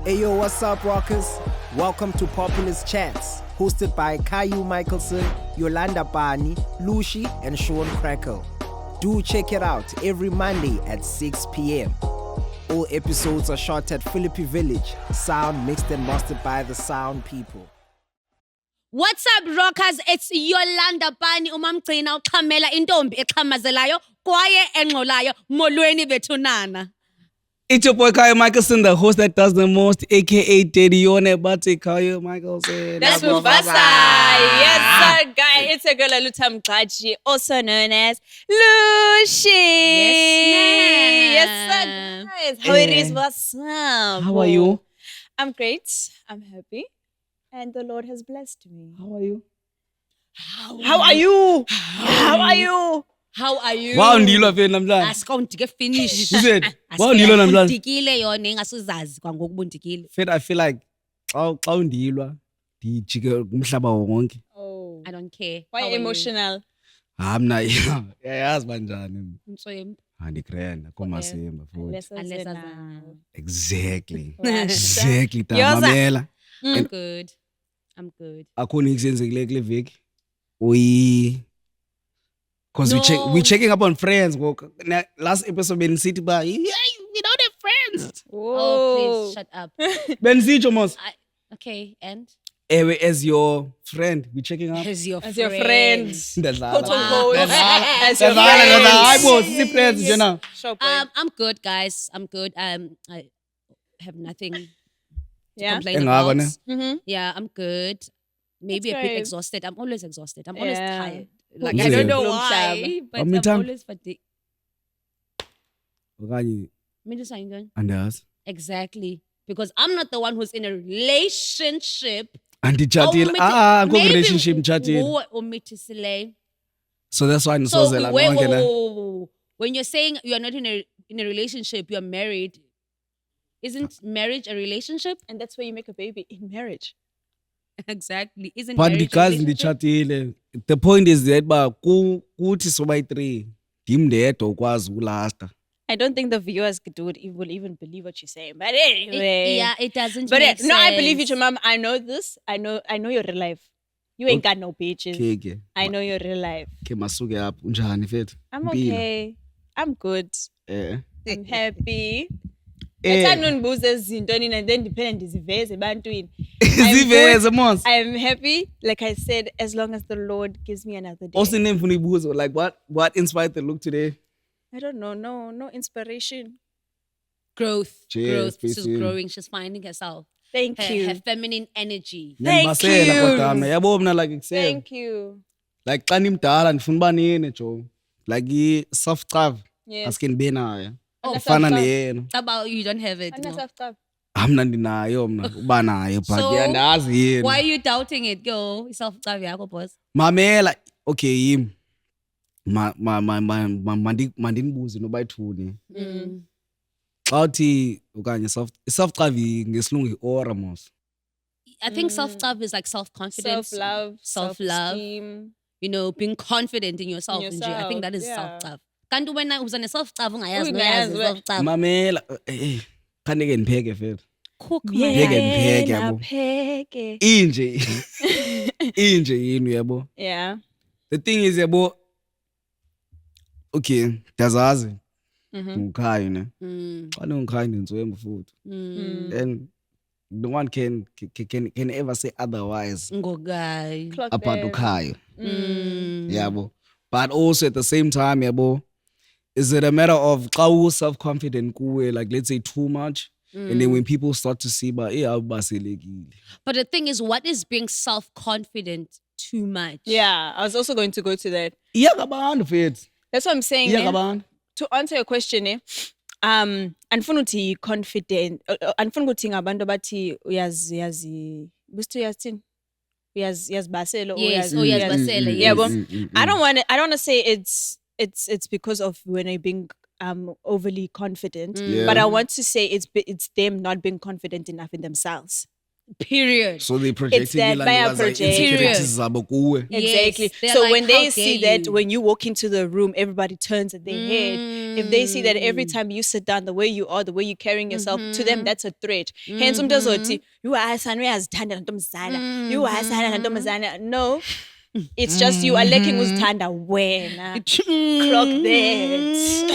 Hey yo, what's up, rockers? Welcome to Populace Chats, hosted by Caillou Michelson, Yolanda Bani, Lucy, and Sean Crackle. Do check it out every Monday at 6 p.m. All episodes are shot at Philippi Village, sound mixed and mastered by the Sound People. What's up, rockers? It's Yolanda Bani, umamgcina uxhamela intombi exhamazelayo kwaye engxolayo molweni bethunana. It's your boy Kyle Michelson, the host that does the most, aka Daddy Yone Bate Kyle Michelson. That's Mufasa. Yes, sir, guy. It's a girl, Lutam Mkaji, also known as Lucy. Yes, sir, guys. How it is? What's up? How are you? I'm great. I'm happy. And the Lord has blessed me. How are you? How are you? How are you? How are you? Wow, ndilo fe namhlanje. Asikawundike finish. Is it? Wow, ndilo namhlanje. Undikile yona engasuzazi kwangoku undikile. Fed, I feel like xa undilwa ndijike kumhlaba wonke. Oh. I don't care. Why How are emotional? Mna yayazi banjani. you? Mtswembu. Andikrenda komasemba futhi. Unless Exactly. Right. Exactly. Yoza. Tamamela. I'm good. I'm good. Akho nix yenzekile kule veki. Because No. we checking up on friends. Last episode benisithi ba we don't have friends. Oh, please shut up. Bensitsho mos. Okay, and Ewe, as your friend, we checking up. as your As your friend. Ndadlala. Quote unquote. Wow. As your Ndadlala, hayi bo, friend. sisi friends nje na. Sure, boy. I'm good, guys. I'm good. I have nothing to Yeah. complain Engako about. ne? Mm-hmm. Yeah, I'm good. Maybe That's a bit great. exhausted. I'm always exhausted. I'm always Yeah. tired. Like Is I don't it? know Bloom why, shab. but How many I'm time? always fatigued. Okanye Me just saying, going, andazi. exactly, because I'm not the one who's in a relationship. Andichatile. Akho relationship ngichatile. Nguwe umithisileyo. So that's why So nisozela konke la. when you're saying you're not in a relationship, you're married. Isn't marriage a relationship? And that's where you make a baby in marriage. Exactly. Isn't But marriage a because relationship? ndichatile. The point is that ba kuthi soba 3 ndim ndedwa ukwazi ukulasta. I don't think the viewers will even believe what you're saying. But anyway. It doesn't But make no, I believe you, sense. Mom. I know this. I know your real life. You ain't got no bitches. Ke. I know your real life. Ke masuke apho unjani mfethu? I'm Impilo. okay. I'm good. I'm happy. Eh. Ethanda undibuza izinto nina then ndiphinde ndiziveze ebantwini. Ziveze mos. I'm happy. Like I said, as long as the Lord gives me another day. Also name funa ibuzo like what inspired the look today? I don't know. No inspiration. Growth. Cheers, She's peace in. growing. She's finding herself. Thank you. Her feminine energy. Thank Niyandibasela you. kodwa mna yabo mna like excel. Thank you. Like xa nimdala ndifuna uba nini jo. Like I soft cover. Yes. Aske ndibe nayo. Oh, Fana soft neyena. How about you don't have it? And that's No. after. Mna ndinayo mna uba nayo but So, yandazi yena. Why are you doubting it, girl? Self-love yakho, boss. Mamela okay yimi. Mandinibuze noba ithuni. Xa uthi okanye soft cover ngesilungu i-aura mos. I think self-love is like self-confidence. Self-love. Self-love. Self-esteem. You know, being confident in yourself. In nje. I think that is yourself, yeah. self-love. Kanti wena uzane self-love ungayazi Ungayazi, noyazi we- self-love. Mamela khandeke ndipheke fethu. Cook Pheke man. ndipheke yabo. Pheke. Inje yini yabo. Yeah. The thing is yabo okay ndiyazazi Mm-hmm. ngukhayo ne. Mm, Xa ngukhayo ndintswembu futhi. mm. And no one can ever say otherwise Ngogai. Clock about that. ukhayo. Mm. Yabo. But also at the same time yabo is it a matter of xa self-confident kuwe like let's say too much and then when people start to see ba awubaselekile. But the thing is, what is being self-confident too much? Yeah, I was also going to go to that. Iyakabantu fethu. That's what I'm saying. Iyakabantu. To answer your question, andifuna uthi confident. Andifuna ukuthi ngabantu abathi uyazi. Busithi uyathini? Uyazibasela or Yes, uyazibasela. uyazibasela, Yeah, yes. but I don't want to say it's because of when I being overly confident, Yeah. but I want to say it's them not being confident enough in themselves. Period. So they projecting that via insecurities zabo kuwe. Exactly. Yes, they're So like, when how they see dare that you? when you walk into the room, everybody turns at their head. If they see that every time you sit down, the way you are, the way you're carrying yourself, to them that's a threat. Hence, umuntu ozothi, you are son, uyazithanda lantomzana. You are son, lantomzana. No. It's just you are lacking uzithanda wena. Clock that.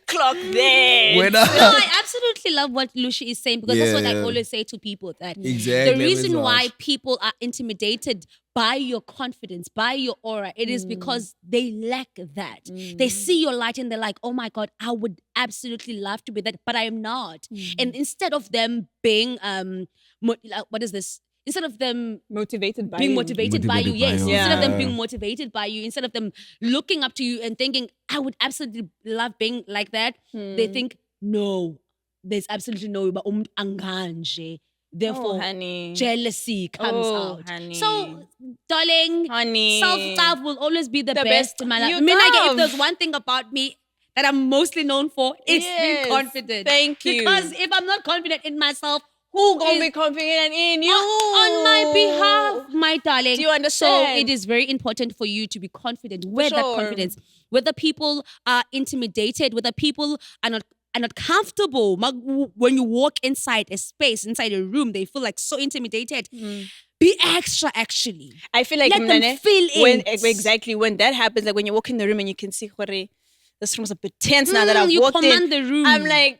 Clock that. No, I absolutely love what Lucy is saying because that's what I Yeah. always say to people that Exactly, the reason Elizabeth. why people are intimidated by your confidence, by your aura, it is because they lack that. They see your light and they're like, oh my God, I would absolutely love to be that, but I am not. And instead of them being, what is this? Instead of them Motivated by being you. motivated by you, Motivated by yes. you. Instead of them Yeah. being motivated by you, instead of them looking up to you and thinking, I would absolutely love being like that, they think, no, there's absolutely no, but anganje. Therefore, Oh, honey. jealousy comes Oh, out. honey. So, darling, Honey. self-love will always be the The best. best. Man. You I mean, like, if come. there's one thing about me that I'm mostly known for, it's Yes. being confident. Thank you. Because if I'm not confident in myself, who Gonna is be confident in you. on my behalf, my darling? Do you understand? So it is very important for you to be confident. Where that sure. confidence, whether people are intimidated, whether people are not comfortable. When you walk inside a space, inside a room, they feel like so intimidated. Be extra, actually. I feel like Let them Mnane, feel when it. exactly when that happens, like when you walk in the room and you can see, "Hore, this room's a bit tense now that I've you walked command in." the room. I'm like,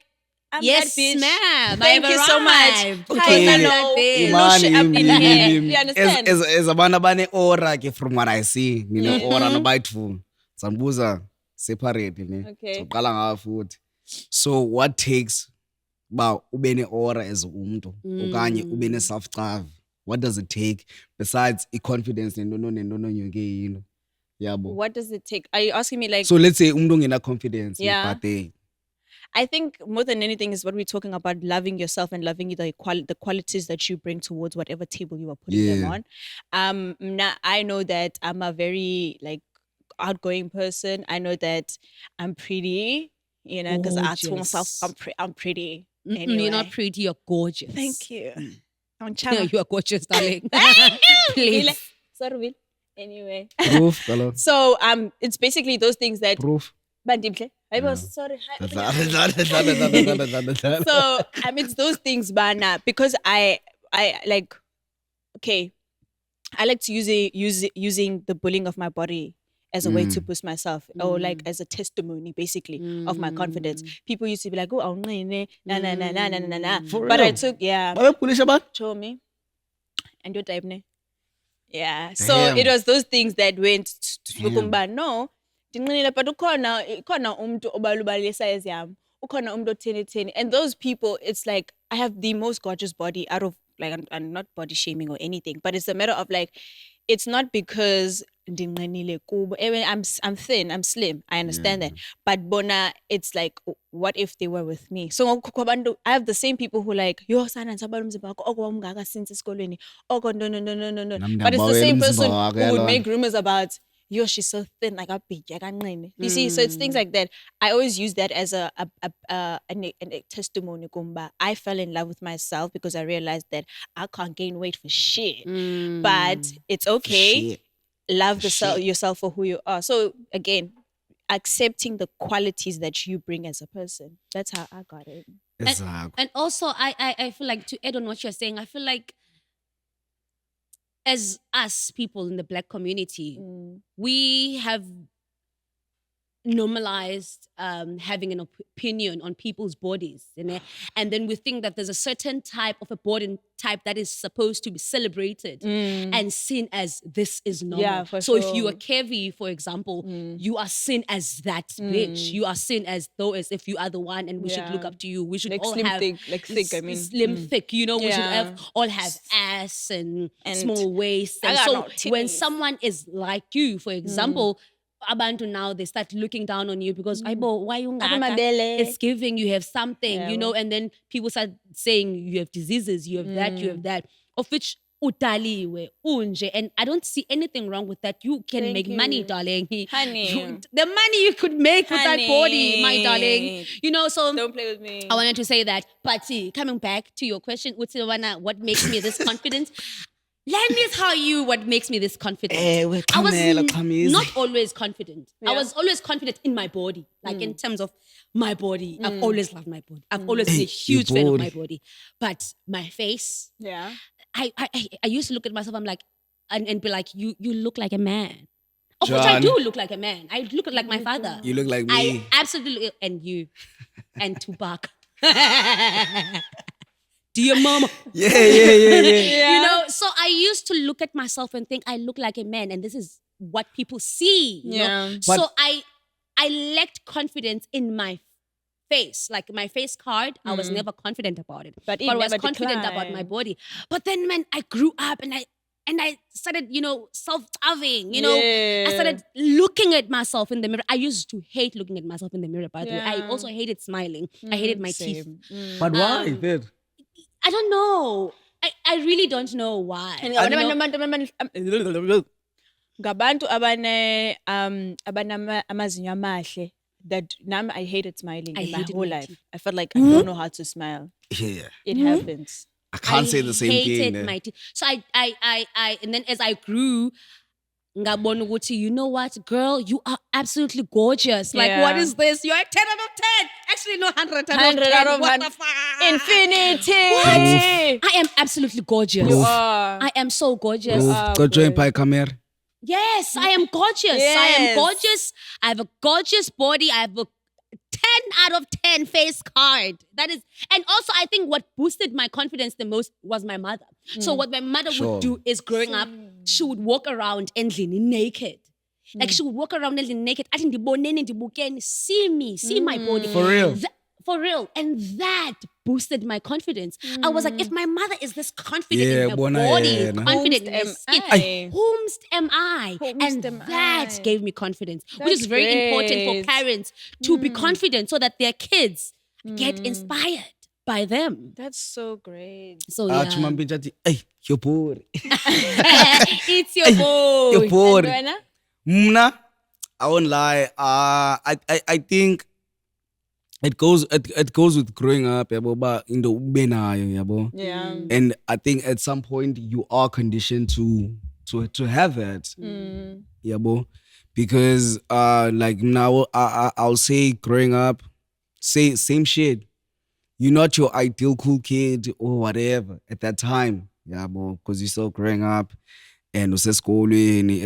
I'm Yes, that bitch. ma'am. Thank I've you so much. arrived. Okay. Hi, Hello. hello. Imani, Lush up in here. You understand? As abantu abane aura ke from what I see, ngine aura no bayithu. Sambuza separate ne. Okay. Soqala ngayo futhi. So what takes ba ube ne aura as umuntu okanye ube ne self love? What does it take besides confidence nendono nyonke yini? Yabo. What does it take? Are you asking me like? So let's say umuntu ngena confidence Yeah. but I think more than anything is what we're talking about, loving yourself and loving the qualities that you bring towards whatever table you are putting them Yeah. on. I know that I'm a very like outgoing person. I know that I'm pretty, you know, because I told myself I'm pretty. Anyway. You're not pretty, you're gorgeous. Thank you. I'm No, charming. you are gorgeous, darling. Really? Please. Sorry, Will. Anyway. proof kala. So it's basically those things that Proof. Bandimhle. I was sorry. Hi, So So it's those things, Bana, because I like, okay, I like to using the bullying of my body as a way to boost myself, or like as a testimony, basically, of my confidence. People used to be like, "Oh, na." For But I real? took, yeah, pulisha ba? show me, and your type ne. Yeah, so Damn. it was those things that went Damn. to no. Ndinqinile, but ukhona umuntu obalubalisa yami. Ukhona umuntu otheni. And those people, it's like I have the most gorgeous body out of like I'm not body shaming or anything, but it's a matter of like it's not because ndinqinile kubo. I'm thin, I'm slim. I understand that. But bona, it's like what if they were with me? So I have the same people who like, yo sana nsabala umzimba wakho okwamngaka since esikolweni. No. But it's the same person who would make rumors about, yo, she's so thin, like a bitch, you see, so it's things like that. I always use that as a testimony. Kumba. I fell in love with myself because I realized that I can't gain weight for shit. But it's okay. Shit. Love yourself for who you are. So again, accepting the qualities that you bring as a person. That's how I got it. Exactly. And also, I feel like, to add on what you're saying, I feel like as us people in the Black community, we have normalized having an opinion on people's bodies, and then we think that there's a certain type of a body type that is supposed to be celebrated and seen as this is normal. Yeah, for so if sure. you are curvy, for example, you are seen as that bitch. You are seen as though as if you are the one, and we should look up to you. We should Like all slim have thick, I mean. slim thick. You know, we should Yeah. all have ass and And small waist. I And got so no when titties. someone is like you, for example, abantu now, they start looking down on you because Aibo, why you Apa ngaka? mabele? It's giving you have something, Yeah, you know, and then people start saying you have diseases, you have that, you have that, of which Utaliwe, unje, and I don't see anything wrong with that. You can Thank make you. money, darling. Honey. The money you could make with that body, my darling. Honey. You know, so Don't play with me. I wanted to say that. But coming back to your question, Utsiwana, what makes me this confident? Let me tell you what makes me this confident. I was not always confident. I was always confident in my body, like in terms of my body. I've always loved my body. I've always been a huge fan of my body. But my face, Yeah. I used to look at myself, I'm like, and be like, you look like a man. Of which I John. do look like a man. I look like my father. You look like I me. absolutely, and you, and Tupac. Dear mama. Yeah. You know, so I used to look at myself and think I look like a man, and this is what people see. You know? But- So I lacked confidence in my face. Like my face card, I was never confident about it. But it I was never confident about my declined. body. But then man, I grew up and I started, you know, self-loving, you know. I started looking at myself in the mirror. I used to hate looking at myself in the mirror, by the way. I Yeah. also hated smiling. I hated my teeth. But why? Then? I don't know. I really don't know why. You know? Ngabantu abane amazinyo amahle that nami I hated smiling I in my hated whole my life. teeth. I felt like I don't know how to smile. Yeah. It happens. I can't say the same thing. hated then. my teeth. So I and then as I grew, ngabona ukuthi, you know what, girl, you are absolutely gorgeous. Like, what Yeah. is this? You're a 10 out of 10. Actually, no, 100 out 100 of 10. out of What 100. the fuck? Infinity. I am absolutely gorgeous. You are. I am so gorgeous. Go join Pai Camera. Yes, I am gorgeous. I Yes. am gorgeous. I have a gorgeous body. I have a 10 out of 10 face card. That is, and also I think what boosted my confidence the most was my mother. So what my mother Sure. would do is growing up, she would walk around endlini naked. Like she would walk around endlini naked. I think see me, see my body. For real? For real. And that boosted my confidence. I was like, if my mother is this confident Yeah, in her bona body, yena. confident in her Whomst skin, am I? whomst am I? Whomst And am that I? gave me confidence, which That's is very important great. for parents to be confident so that their kids get inspired by them. That's so great. So Ah, yeah, chumambinja ati, hey, you're poor. it's your boy. You're poor. And Wena? Mna, I won't lie. I think it goes with growing up, yabo, ba in the ubenayo, yabo. Yeah. And I think at some point you are conditioned to have that, yabo, because like now I'll say growing up, say same shit. You're not your ideal cool kid or whatever at that time, yabo, because you're still growing up. And eskoleni,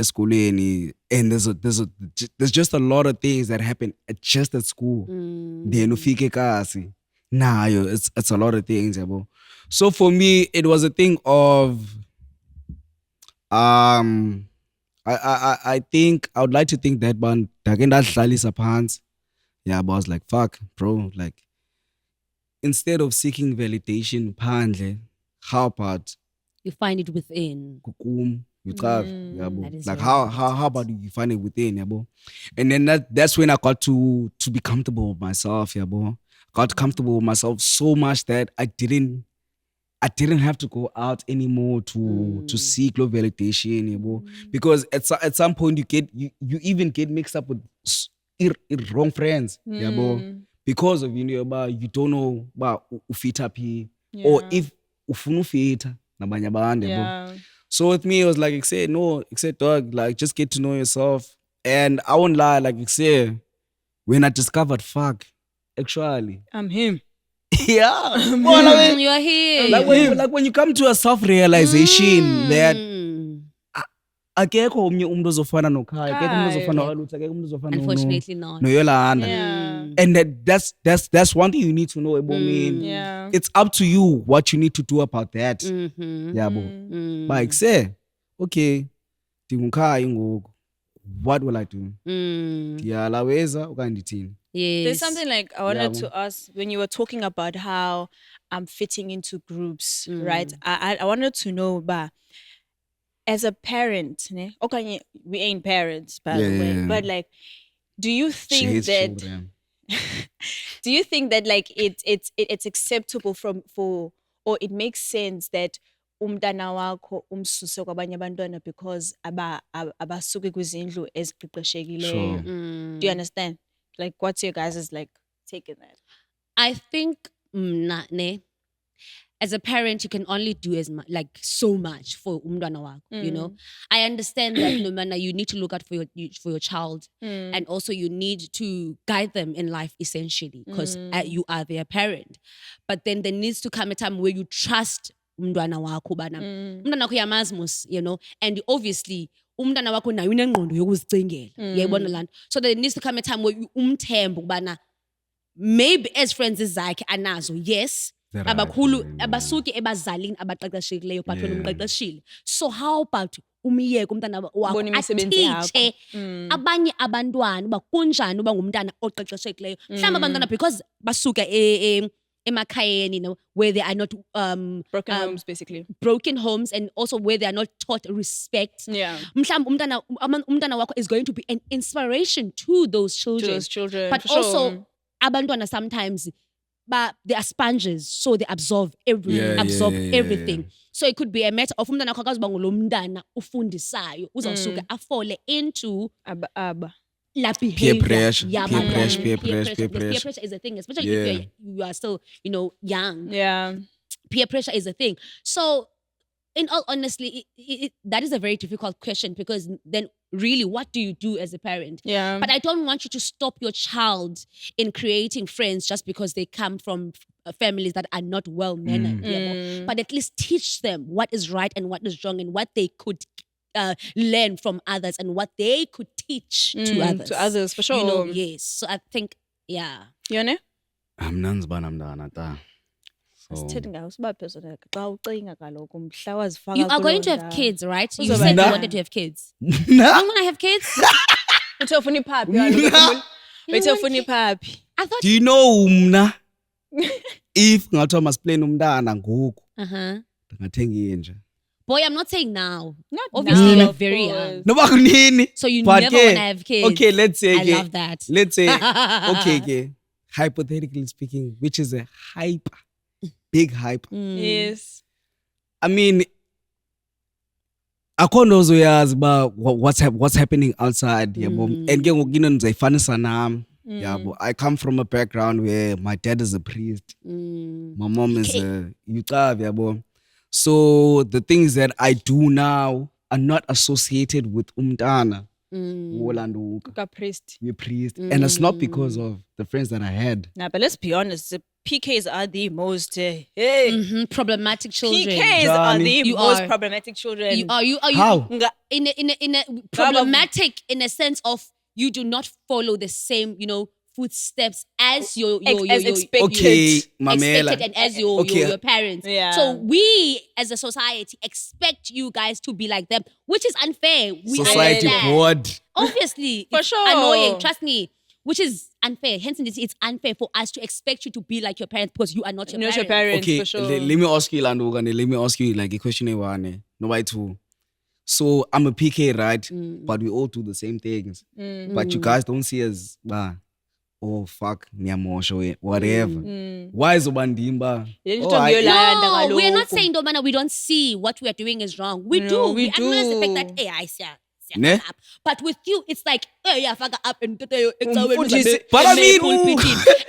and there's just a lot of things that happen just at school. Then ufike kasi. It's a lot of things, yabo. So for me, it was a thing of I think I would like to think that man pants. Yeah, but I was like, fuck, bro, like instead of seeking validation, pandle, how about You find it within. kukum, you have, yabo. That is Like very how about you find it within, yabo? And then that's when I got to be comfortable with myself, yabo. Got comfortable with myself so much that I didn't have to go out anymore to seek low validation, yabo. Because at some point you even get mixed up with wrong friends, yabo. Because of you don't know about ufita p or if ufunu ufita nabanye abantu, yabo. Yeah. So with me, it was like, dog, like, just get to know yourself. And I won't lie, like, when I discovered, fuck, actually. I'm him. Yeah. Well, I mean, You're here. like when you come to a self-realization that akekho omnye umuntu ozofana noKhaya, akekho umuntu ozofana noLutho, akekho umuntu ozofana Unfortunately not. noYolanda. Yeah. And that's one thing you need to know about me. Yeah. It's up to you what you need to do about that. Mm-hmm. Yabo. Like say, okay, ndinguKhaya ngoku. What will I do? Ndiyalaweza okanye ndithini? Yes. There's something like I wanted Yeah. to ask when you were talking about how I'm fitting into groups, right? I wanted to know, but as a parent, ne? Okay, we ain't parents, by the way, Yeah. but like, do you She think hates that? children. Do you think that like it's acceptable or it makes sense that umntana wakho umsuse kwabanye abantwana because abasuke kwizindlu eziqeqeshekileyo. Sure. Do you understand? Like, what's your guys' like take in that? I think as a parent, you can only do as much, like so much for umntwana wakho. You know, I understand that no matter you need to look out for your child, and also you need to guide them in life essentially because you are their parent. But then there needs to come a time where you trust umntwana wakho bana umntwana wakho yamazi mos, you know, and obviously umntwana wakho nayo unengqondo yokuzicingela. Yayibona lana. So there needs to come a time where umthemba ubana maybe as friends zakhe anazo, yes. Abakhulu abasuke ebazalini abaqeqeshileyo but wena umqeqeshile. So how about umiyeke umntana wakho atitshe abanye abantwana uba kunjani uba ngumntana oqeqeshekileyo. Mhlawumbe abantwana because basuka emakhayeni, you know, where they are not Broken homes, basically. broken homes, and also where they are not taught respect. Yeah. Mhlawumbe umntana wakho is going to be an inspiration to those children. To those children, But for also sure. abantwana sometimes but they are sponges, so they absorb everything. So it could be a matter of umntana wakho akazuba ngulo mntana ufundisayo uzawusuke afole into la behavior. Peer pressure, yabantwana. peer Because pressure. peer pressure is a thing, especially if you are still, you know, young. Yeah. Peer pressure is a thing. So in all honesty, that is a very difficult question because then really what do you do as a parent? Yeah. But I don't want you to stop your child in creating friends just because they come from families that are not well mannered. But at least teach them what is right and what is wrong and what they could learn from others and what they could teach to others. To others, for sure. You know, yes. So I think, yeah. Yone? Amnanzibana mntana ta. Asithethi ngayo siba personal xa ucinga kaloku mhla wazifaka You are going to have kids, right? You said you wanted to have kids. I'm gonna have kids. Uthe ufuna iphaphi kaloku. Uthe ufuna iphaphi. I thought Do you know mna? If ngathiwa masiplayeni umntana ngoku, ndingathenga inje. boy, I'm not saying now. Not Obviously, now, you're of very course. young. Noba kunini. So you But never ke- want to have kids. Okay, let's say. I ke- love that. Let's say, okay, hypothetically speaking, which is a big hype. Yes. I mean, akho nto ozoyazi uba what's happening outside, yabo. And ke ngoku into ndizayifanisa nam. Yabo. I come from a background where my dad is a priest. My mom is a yucav, yabo. So the things that I do now are not associated with umntana. Wolanduka. Ka priest. We're priest. And it's not because of the friends that I had. Nah, but let's be honest, the PKs are the most Problematic children. PKs are Johnny. the You most are. problematic children. You are How? in a problematic in a sense of you do not follow the same, you know, footsteps as your as expected. Okay, expected Mamela. and as your parents. Yeah. So we as a society expect you guys to be like them, which is unfair. We Society understand. board. Obviously, For it's sure. annoying. Trust me. Which is unfair. Hence, it's unfair for us to expect you to be like your parents because you are not your Not parents. your parents, Okay, for sure. let me ask you, Landuga, let me ask you like a question. No, why two? So I'm a PK, right? But we all do the same things. But you guys don't see us, oh fuck, nyamosho, whatever. Why is Obandimba? No, we are not saying, Domana, we don't see what we are doing is wrong. We No, do. we acknowledge the fact do. that, hey, I see. Ne? But with you, it's like, oh yeah, fuck up and But I mean,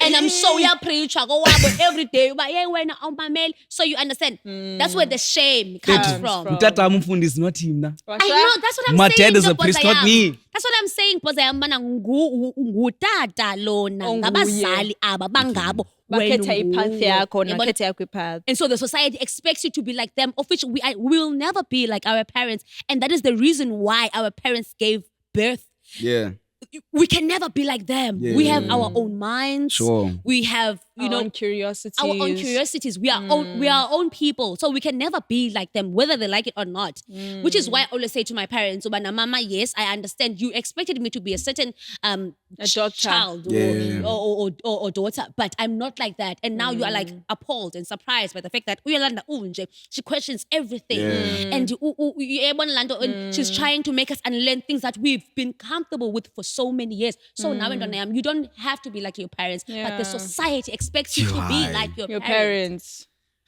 and I'm so yeah, preach, I go out every day. But yeah, when I'm my mail, so you understand. That's where the shame comes from. Utata amfundi is not him na. I know, that's what I'm My saying. dad is a because priest, I not am. me. That's what I'm saying. Because I am ngutata lona, Onguye. ngabazali aba bangabo. Bakhetha ipath yakho, Yabona? nakhetha yakho ipath. And so the society expects you to be like them, of which we will never be like our parents. And that is the reason why our parents gave birth. Yeah. We can never be like them. Yeah. We have our own minds. Sure. We have, you Our know, own curiosities. our own curiosities. We are our own people. So we can never be like them, whether they like it or not. Which is why I always say to my parents, Obana Mama, yes, I understand. You expected me to be a certain daughter. child Yeah. or daughter, but I'm not like that. And now you are like appalled and surprised by the fact that Uyolanda Unje, she questions everything. Yeah. And she's trying to make us unlearn things that we've been comfortable with for so many years. So now you don't have to be like your parents, but the society expects you to be Right. like your Your parents. parents.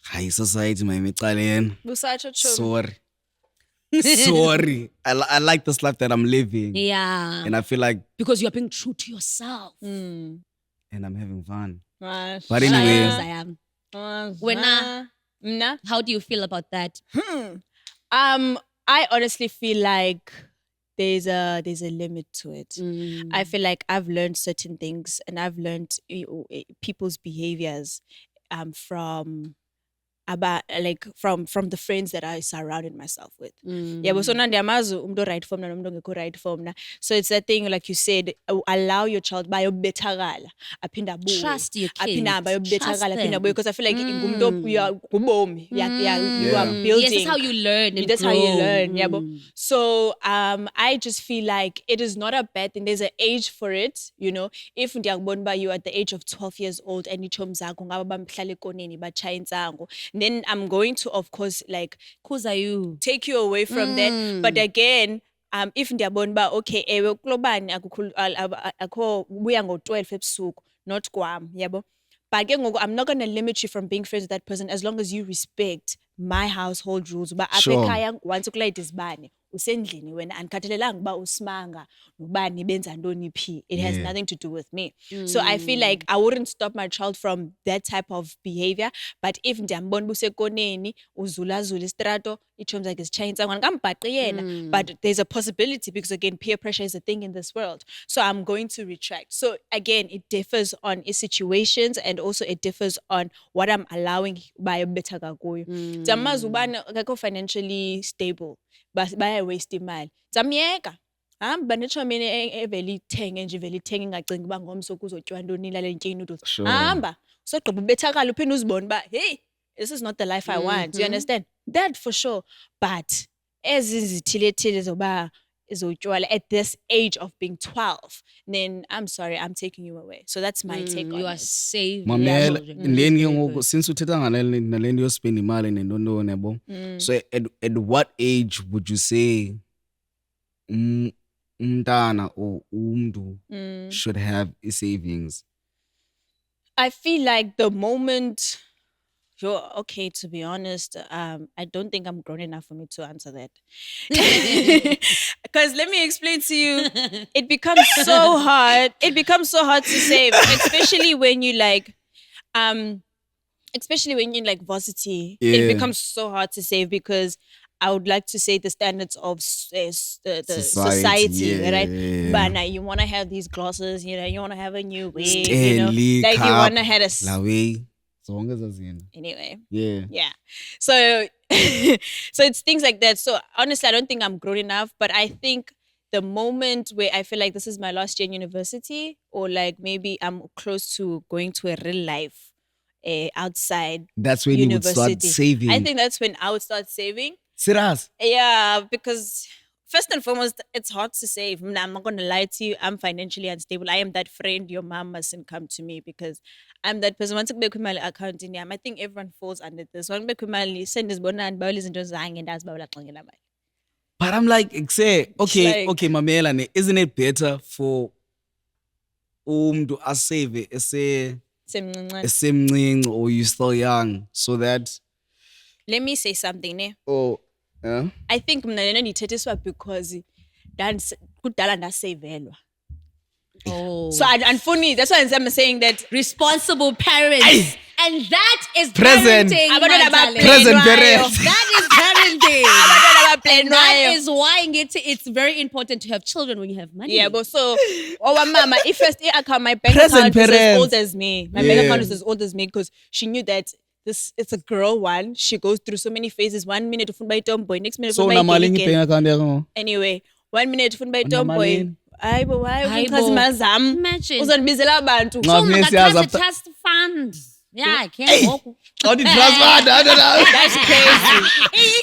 High society, my mecaleni. Busacho chum. Sorry. Sorry. I like this life that I'm living. Yeah. And I feel like, Because you're being true to yourself. and I'm having fun. Right. But Yes, anyway, I am. Wena, Mna? how do you feel about that? I honestly feel like there's a limit to it. I feel like I've learned certain things and I've learned people's behaviors from from the friends that I surrounded myself with. Yeah, but so now right form na right form na. So it's that thing like you said, allow your child by betakala aphinda buye. Trust your kids. Aphinda Trust bayobetakala aphinda them. buye because I feel like you are kubomi. Yeah, you are building. Yes, that's how you learn and That's grow. how you learn. Yeah, but so I just feel like it is not a bad thing. There's an age for it, you know. If ndiyakubona you at the age of 12 years old and ichom zakho ngaba bamhlala ekoneni bachaya insango, then I'm going to, of course, like take you away from that. But again, if ndiyabona okay, ewe kulobani akho buya ngo-12 ebusuku, not kwam, yabo. But again, I'm not going to limit you from being friends with that person as long as you respect my household rules. But Sure. once ukulayita isibane usendlini wena andikhathalelanga uba usimanga nobani benza ntoni phi. It has nothing to do with me. So I feel like I wouldn't stop my child from that type of behavior. But if ndiyambona usekoneni uzulazula istrato ichoms like zitshaya insango ngambhaqi yena, but there's a possibility because again peer pressure is a thing in this world. So I'm going to retract. So again, it differs on situations and also it differs on what I'm allowing by a better kakuyo. Zamazi ubani akekho financially stable, baya waste imali. Zamyeka. Hamba nechomini evele ithenge nje vele ithenge ingacingi uba ngomso kuzotyiwa ntoni lale ntya noodles. Hamba usogqiba ubethakala uphinde uzibone uba hey, this is not the life I want. You understand? That for sure. But ezizithile zoba zotywala at this age of being 12, then I'm sorry, I'm taking you away. So that's my take on You are it. saving Mamela, children. then ke ngoku since uthetha nale nto yospend imali nentoni yabo. So at what age would you say umntana or umntu should have savings? I feel like the moment you're okay, to be honest, I don't think I'm grown enough for me to answer that. Because let me explain to you, it becomes so hard. It becomes so hard to save, especially when you like, varsity. Yeah. It becomes so hard to save because I would like to say the standards of the society, right? Yeah. But now you want to have these glasses, you know, you want to have a new wig, Stanley, you know, like you want to have a la way. Zonke zazina. anyway. Yeah. So so it's things like that. So honestly, I don't think I'm grown enough, but I think the moment where I feel like this is my last year in university, or like maybe I'm close to going to a real life outside That's when you would university. start saving. I think that's when I would start saving. Serious? Yeah, because first and foremost, it's hard to save. I'm not going to lie to you. I'm financially unstable. I am that friend. Your mom mustn't come to me because I'm that person. Once I make my account in I think everyone falls under this. Once I make my send this bonus, but listen to zang and that's about But I'm like, say, okay, like- Mamela, isn't it better for to save esemncinci or you still young so that Let me say something, ne? I think mna lena ndithethiswa because kudala ndasevelwa. Oh. So and for me, that's why I'm saying that responsible parents. And that is Present. parenting, my Abantwana darling. Present abaplenwayo. parents. That is parenting. Abantwana And that abaplenwayo. is why it's very important to have children when you have money. Yeah, but so our mama, if first account, my bank Present account is as parents. old as me. My bank account is as old as me because she knew that it's a girl one. She goes through so many phases. 1 minute ufuna by tomboy, next minute so ufuna by namalingi girl. bank account yakho. Anyway, 1 minute ufuna by tomboy. Unamalini? Hayibo, why Hayibo. ukhazimazam? Imagine. Uzondibizela abantu. Nca- So Ngapha ngakathatha siyazi trust fund. Yeah, can't walk. How did transfer? That's crazy.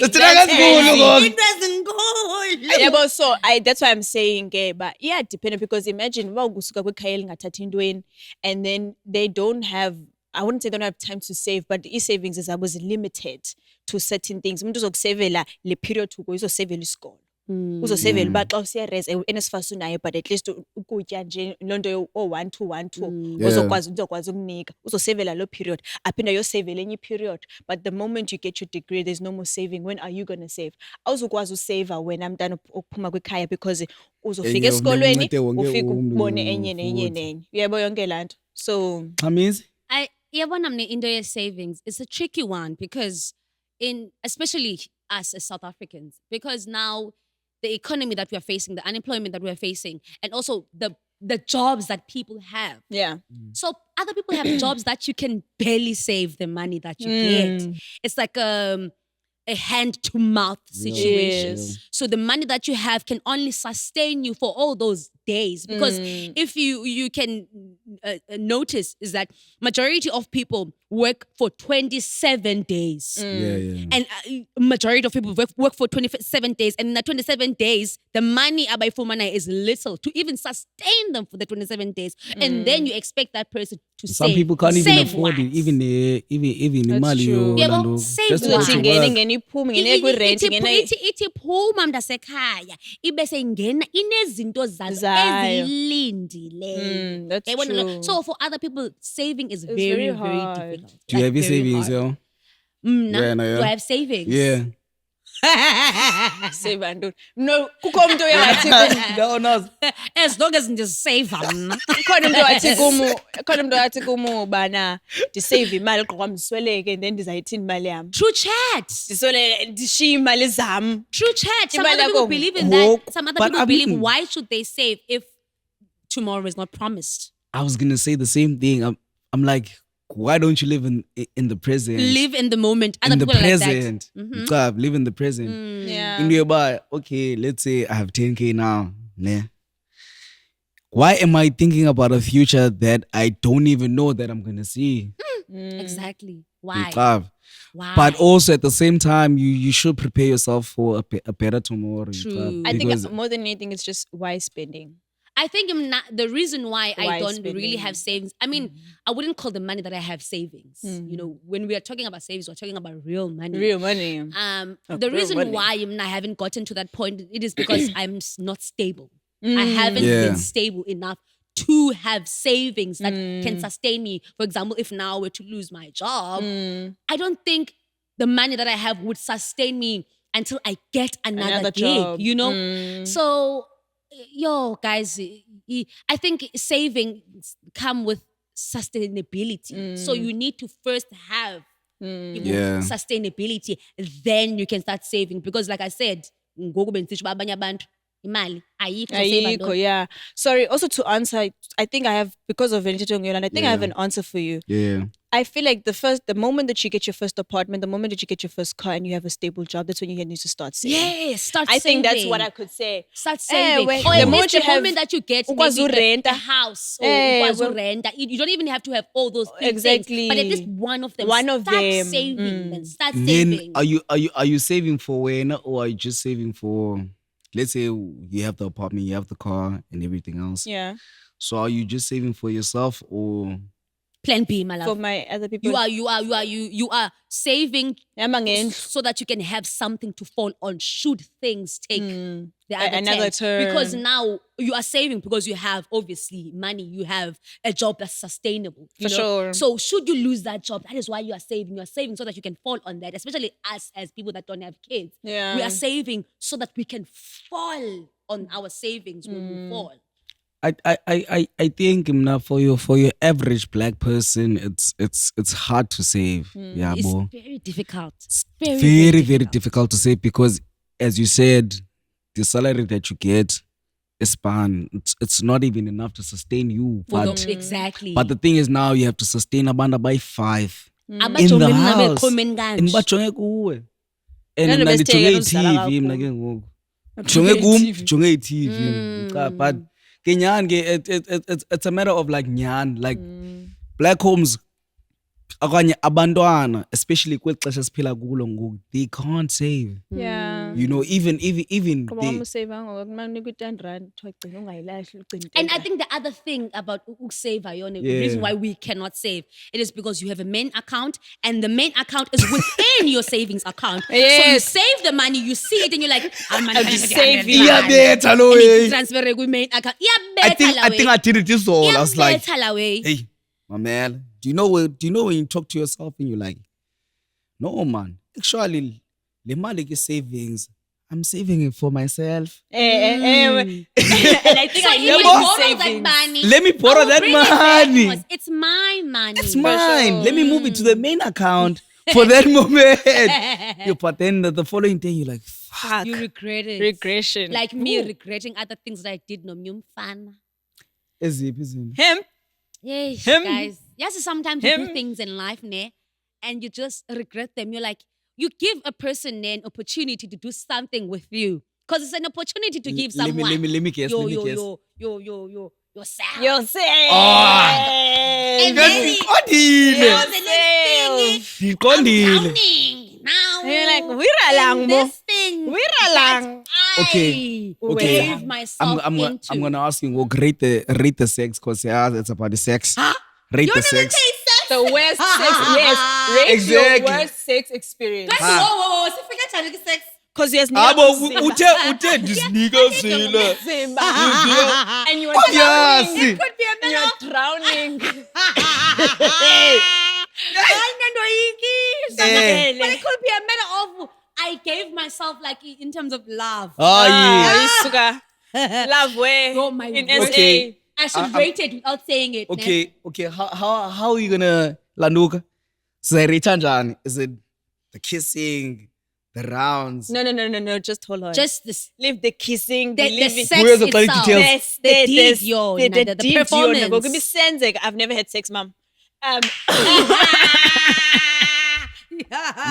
That's crazy. It doesn't go. Yeah, but so that's why I'm saying but yeah, depending because imagine uba ukusuka kwikhaya elingathathi ntweni and then they don't have, I wouldn't say they don't have time to save, but the savings is I was limited to certain things. Umuntu uzokusavela le period uko uzosavela isikolo. uzosevela uba xa usiyarest enesifasi unayo but at least ukutya nje loo nto o-1 uzokwazi ukunika uzosevela loo period aphinde ayosevela enye period. But the moment you get your degree there's no more saving. When are you gonna save? Awuzukwazi useva wena mntana ophuma kwikhaya because uzofika esikolweni ufike ubone enye nenye uyabo yonke laa nto. So Xhamizi yabona mna into ye-savings, it's a tricky one because especially us as South Africans, because now the economy that we are facing, the unemployment that we are facing, and also the jobs that people have. yeah. So other people have jobs that you can barely save the money that you get. It's like a hand-to-mouth situation. Yes. So the money that you have can only sustain you for all those days. Because if you can notice is that majority of people work for 27 days. And majority of people work for 27 days. And in the 27 days, the money abayifumana is little to even sustain them for the 27 days. And then you expect that person to save. Some people can't even Save afford it. what? Even imali Yeah, well, Orlando, save just to what? go to Uzothi work. ngene iphume ngene kwi-rent ngene ithi phuma mntasekhaya ibe sengena inezinto zazo Zayo. ezilindileyo. That's Yabona lo? true. So for other people, saving is It's very, very very hard. difficult. Do you have your very savings, hard. yo? Mna, Yeah, no, yeah. do I have savings? Yeah. save ntoni. No, kukho umuntu oyathi No, no. As long as ndisave mna. khona umuntu wathi kumu bana ndisave imali gqoka msweleke then ndizayithini imali yami. True chat. Ndishiye imali zam. True chat. Some Imali other people yakho believe in ngoku, that. Some other but people I believe, mean- why should they save if tomorrow is not promised? I was gonna say the same thing. I'm like, why don't you live in the present? Live in the moment. Other in the people are like that. present. Mcab, live in the present. Yeah. In your bar, okay, let's say I have 10K now. Né? Why am I thinking about a future that I don't even know that I'm gonna see? Exactly. Why? Mcab. Why? But also at the same time, you should prepare yourself for a better tomorrow. True. Mcab, I because think more than anything it's just wise spending. I think the reason why I Why don't spending? really have savings, I mean, I wouldn't call the money that I have savings. You know, when we are talking about savings, we're talking about real money. Real money. The real reason money. why I haven't gotten to that point, it is because I'm not stable. I haven't Yeah. been stable enough to have savings that can sustain me. For example, if now I were to lose my job, I don't think the money that I have would sustain me until I get another gig, job. you know? So, yo, guys, I think savings come with sustainability. So you need to first have Yeah. sustainability, then you can start saving. Because like I said, ngoku bendisitsho uba abanye abantu imali ayikho save Ayikho, ntoni. yeah. Sorry, also to answer, I think I have, because of Venture Yolanda, I think I have Yeah. an answer for you. yeah. I feel like the moment that you get your first apartment, the moment that you get your first car and you have a stable job, that's when you need to start saving. Yes, start I saving. think that's what I could say. Start saving. when- Or the at moment least you the have- moment that you get ukwazi maybe a urenta. house or Eh, ukwazi well- urenta. You don't even have to have all those three Exactly. things. But at least one of them. One of start them. saving. Then start Then saving. are you saving for when, or are you just saving for? Let's say you have the apartment, you have the car, and everything else. Yeah. So are you just saving for yourself, or Plan B, my love. For my other people. You are saving Yama ngendlu. so that you can have something to fall on should things take the other Another turn. Because now you are saving because you have obviously money, you have a job that's sustainable. You For know? sure. So should you lose that job, that is why you are saving. You are saving so that you can fall on that, especially us as people that don't have kids. Yeah. We are saving so that we can fall on our savings when we fall. I think for your average black person, it's hard to save. Yeah, It's bo. very difficult. It's Very, very difficult to save because, as you said, the salary that you get is span. It's not even enough to sustain you. For But, the- exactly. but the thing is, now you have to sustain abanda by 5 Abajonge in the mna house. beqhumeni kanje. And bajonge kuwe. And Nalo mna besitheke ndijonge nozala i-TV mna kakhulu. ke ngoku. Jonge kum, jonge i-TV. But ke nyani ke, it's a matter of like nyani. Like black homes, Akanye abantwana, especially kweli xesha siphila kulo ngoku, they can't save. Yeah. You know, even Ngoba they, uma usave ngokunika u-R10 ugcina ungayilahli ugcina And I u-10 think the other thing about save Ione, the Yeah. reason why we cannot save, it is because you have a main account and the main account is within your savings account. So you Yes. save the money, you see it and you're like, I'm saving. iyabetha lo way. transfer the main account. I think I did it this all. I was like, away. hey, my man, do you know when you talk to yourself and you're like, no man, actually, the money is savings. I'm saving it for myself. And I think So I if know I what borrow that savings. money, Let me borrow I will that bring it back money. because it's my money. It's mine. sure. Let me move it to the main account for that moment. Yeah, but then the following day, you're like, fuck. You regret it. Regression. Like me regretting other things that I did no fan. Isn't him. Yes, Him. guys. Yes, sometimes you do Him. things in life, ne, and you just regret them. You're like, you give a person an opportunity to do something with you. Because it's an opportunity to give Let someone me guess. yourself. Yourself. And then Ngiqondile. the next thing is, I'm Ngiqondile. drowning now. And you're like, "Wira lang in mo. this thing Wira that lang." Okay. I Okay. gave myself I'm into. gonna ask you, well, rate the sex because it's about the sex. Huh? Rate You the don't even sex. say sex. The worst sex. Yes. Rate Exactly. your worst sex experience. Guys, whoa. Sifika njani ki-sex? Because yes, Abo ute disnika zile. and you are Oh drowning. yes. Could be a And man you're drowning. Eh. But it could be a matter of I gave myself like in terms of love. Oh yeah. Isuka. Love way. Oh, my in word. SA. Okay. I should rate it without saying it. ne? Okay. How are you gonna Lanuka? So njani? Is it the kissing, the rounds? No. Just hold on. Just this. leave the kissing. The leave it. sex Who has the quality itself. details? The deed, yo, the the deed, yo, performance. no, be sensing. I've never had sex, mom.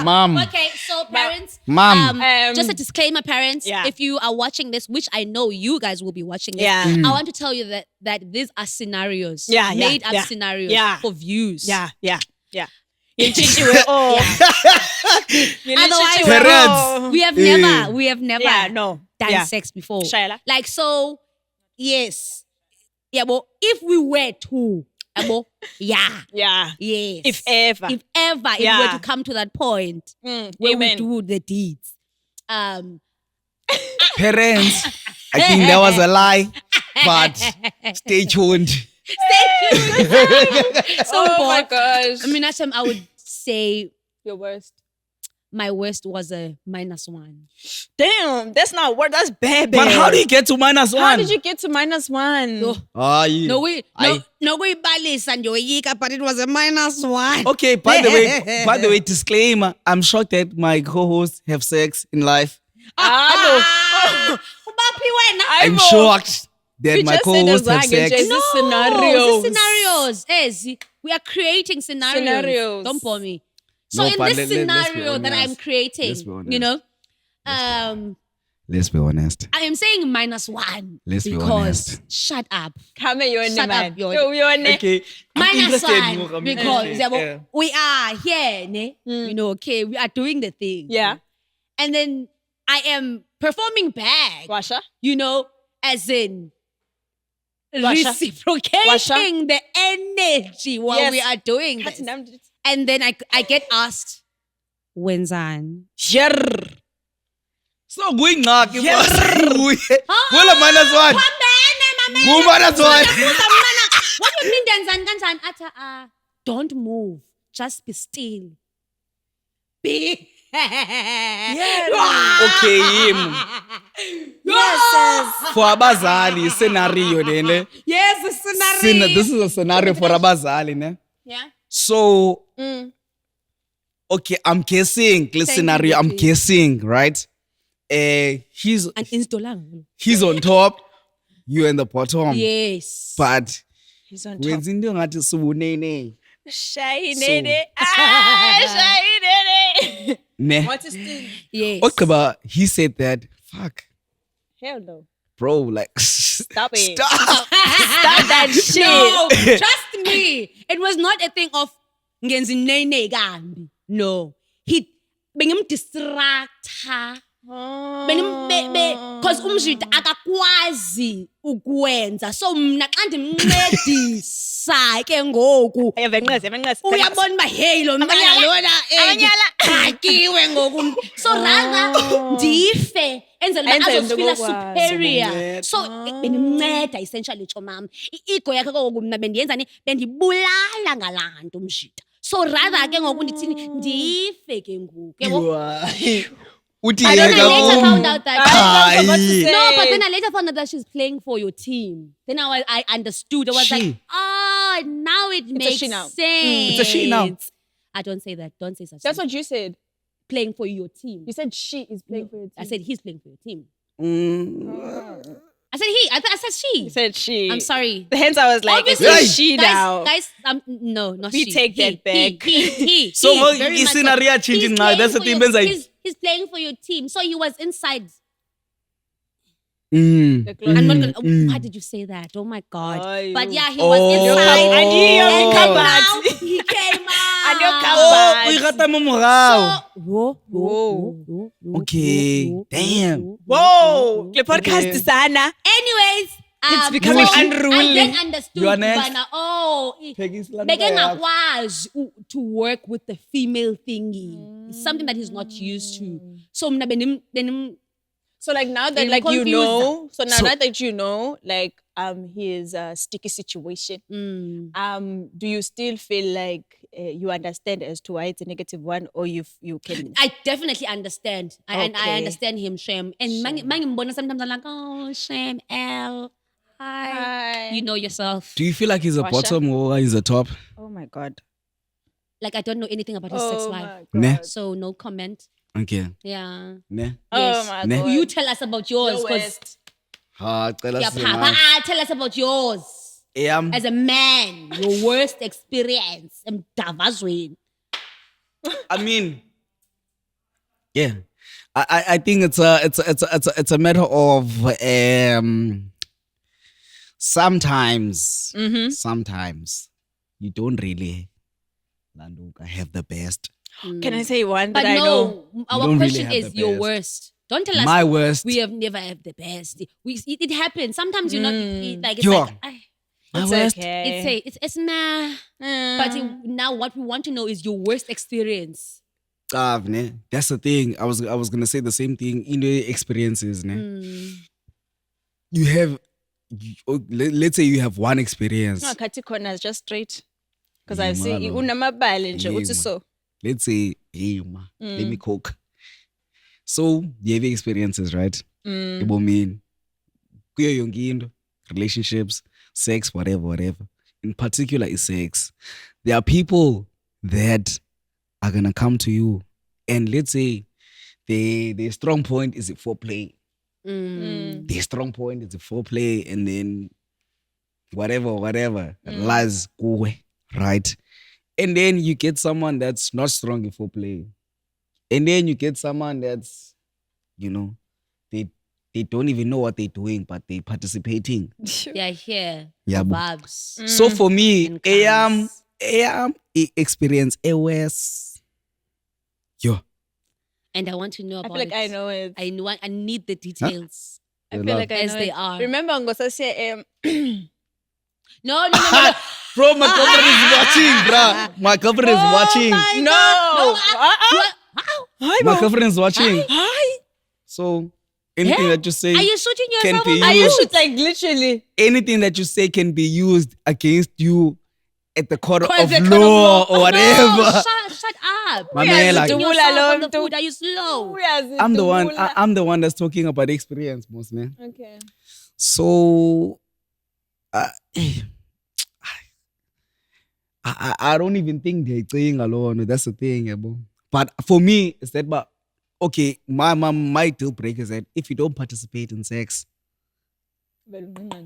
Mom. Okay, so parents, Mom. just a disclaimer, parents. Yeah. If you are watching this, which I know you guys will be watching this, Yeah. I want to tell you that these are scenarios, Yeah, made up yeah, scenarios yeah. for views. Yeah. You chichiwe oh. You Otherwise, chichiwe Parents. oh. We have never Yeah, no. done Yeah. sex before. Shaila. Like so, yes, yeah. But if we were to, yeah, Yeah. yes. If ever. it were Yeah. to come to that point Mm, where amen. we do the deeds, Parents. I think that was a lie. But stay tuned. so Oh my bored. gosh. I mean, Asham, I would say Your worst. my worst was a -1. Damn, that's not word. That's bad. But how do you get to -1? How did you get to -1? No. Ah, yeah. No, we balisa nje uyika, but it was a -1. Okay, by the way, disclaimer, I'm shocked that my co-hosts have sex in life. Ubapi wena? I'm shocked that We my just said co-hosts have azange, sex. just- No, scenarios. the scenarios. Yes, we are creating scenarios. Scenarios. Don't bore me. So No, in but this let's be scenario that honest. I'm creating, Let's be honest. you know, Let's be honest. I am saying -1 Let's be because honest. shut up. Come here, Shut man. up, Yoni. Yoni. Okay. I'm interested -1 more, I'm because interested, yabo, we are here, ne? You know, okay, we are doing the thing. Yeah. And then I am performing back, Washa. you know, as in Washa. reciprocating the energy while Yes. we are doing this. And then I get asked, wenzani? So going knock. Wala -1. Ku-1. What do you mean denzani kanjani? Athi, don't move. Just be still. Be. Okay, him. Yes. For abazali, scenario, ne? Yes, a scenario. This is a scenario for abazali, ne? Yeah. So, okay, I'm guessing. This Thank scenario, you, I'm please. guessing, right? He's An installer. on top, you in the bottom. Yes. But He's on top. when into ngathi subunene, Shy So- nene. Shy nene. ne? What is this? Yes. Okaba, he said that. Fuck, Hell no. bro, like Stop it. Stop. Stop that shit. No, trust me. It was not a thing of ngenza inene kambi. No. He bengimdistracta. Because umjida akakwazi ukwenza. So mna xa ndimncedisa ke ngoku. Uyabona uba hey lo mntana lona hakiwe ngoku. So rather ndife enzela uba azofila superior. So bendimnceda essentially chomam. I-ego yakhe ngoku mna bendiyenzani bendibulala ngalaa nto umjida. So rather ke ngoku ndithini ndife ke ngoku. I later found out that no, but then I later found out that she's playing for your team. Then I understood. I was like, oh, now it makes sense. It's a she now. I don't say that. Don't say such. That's what you said. Playing for your team. You said she is playing for your team. I said he's playing for your team. I said he. I said she. You said she. I'm sorry. Hence I was like, obviously, it's she now. Guys, no, not we she. take that back. He. So very much scenario changing now. That's the thing. He's playing for your team. So he was inside. The I'm not gonna. Why did you say that? Oh my God! But yeah, he was inside. I knew and now he came out. Okay. Damn. Whoa. The podcast is Anna. Anyways, it's becoming unruly. I then understood. You are next. Begengakwazi to work with the female thingy. It's something that he's not used to. So So like now that like you know, so now that you know like his sticky situation, do you still feel like you understand as to why it's a negative one, or you can? I definitely understand. I understand him, Shem. And sometimes I'm like, oh, Shem, L, hi. You know yourself. Do you feel like he's a bottom or he's a top? Oh my God. Like I don't know anything about his sex life. Nah. So no comment. Okay. Yeah. Nah. Yes. Oh my God. You tell us about yours. Tell us about yours. As a man, your worst experience. I mean, yeah. I think it's a matter of sometimes you don't really have the best. Can I say one but that I know? Our question is your worst. Don't tell us my worst. We have never had the best. It happens. Sometimes you're not like it's Sure. like My it's worst. okay. It's nah. But now what we want to know is your worst experience. That's the thing. I was gonna say the same thing in the experiences. You have, let's say you have one experience. No, Kati corners just straight. Because I've seen unamabale nje uthi so. Let's say, hey ma, let me cook. So you have experiences, right? Relationships, sex, whatever. In particular, is sex. There are people that are gonna come to you, and let's say the strong point is the foreplay. The strong point is the foreplay, and then whatever lies go right. And then you get someone that's not strong in foreplay. And then you get someone that's, they don't even know what they're doing, but they're participating. Yeah, here. Yeah, vibes. So for me, I am experience AOS. Yo. And I want to know about I feel like it. I know it. I need the details. I feel like I know as they it. are. Remember, Ngosase, No. Bro, my girlfriend is watching, bro. My girlfriend is watching. My girlfriend is watching. Hi. So anything that you say are you shooting can yourself? be used. Are you shoot like literally? Anything that you say can be used against you at the court of the court of law law. or whatever. No, shut up. My man, like, Shooting yourself on the food. Are you slow? I'm the one that's talking about experience, most man. Okay. So I don't even think they're saying alone. That's the thing, bro. But for me, it's that. But okay, my deal breaker is that if you don't participate in sex,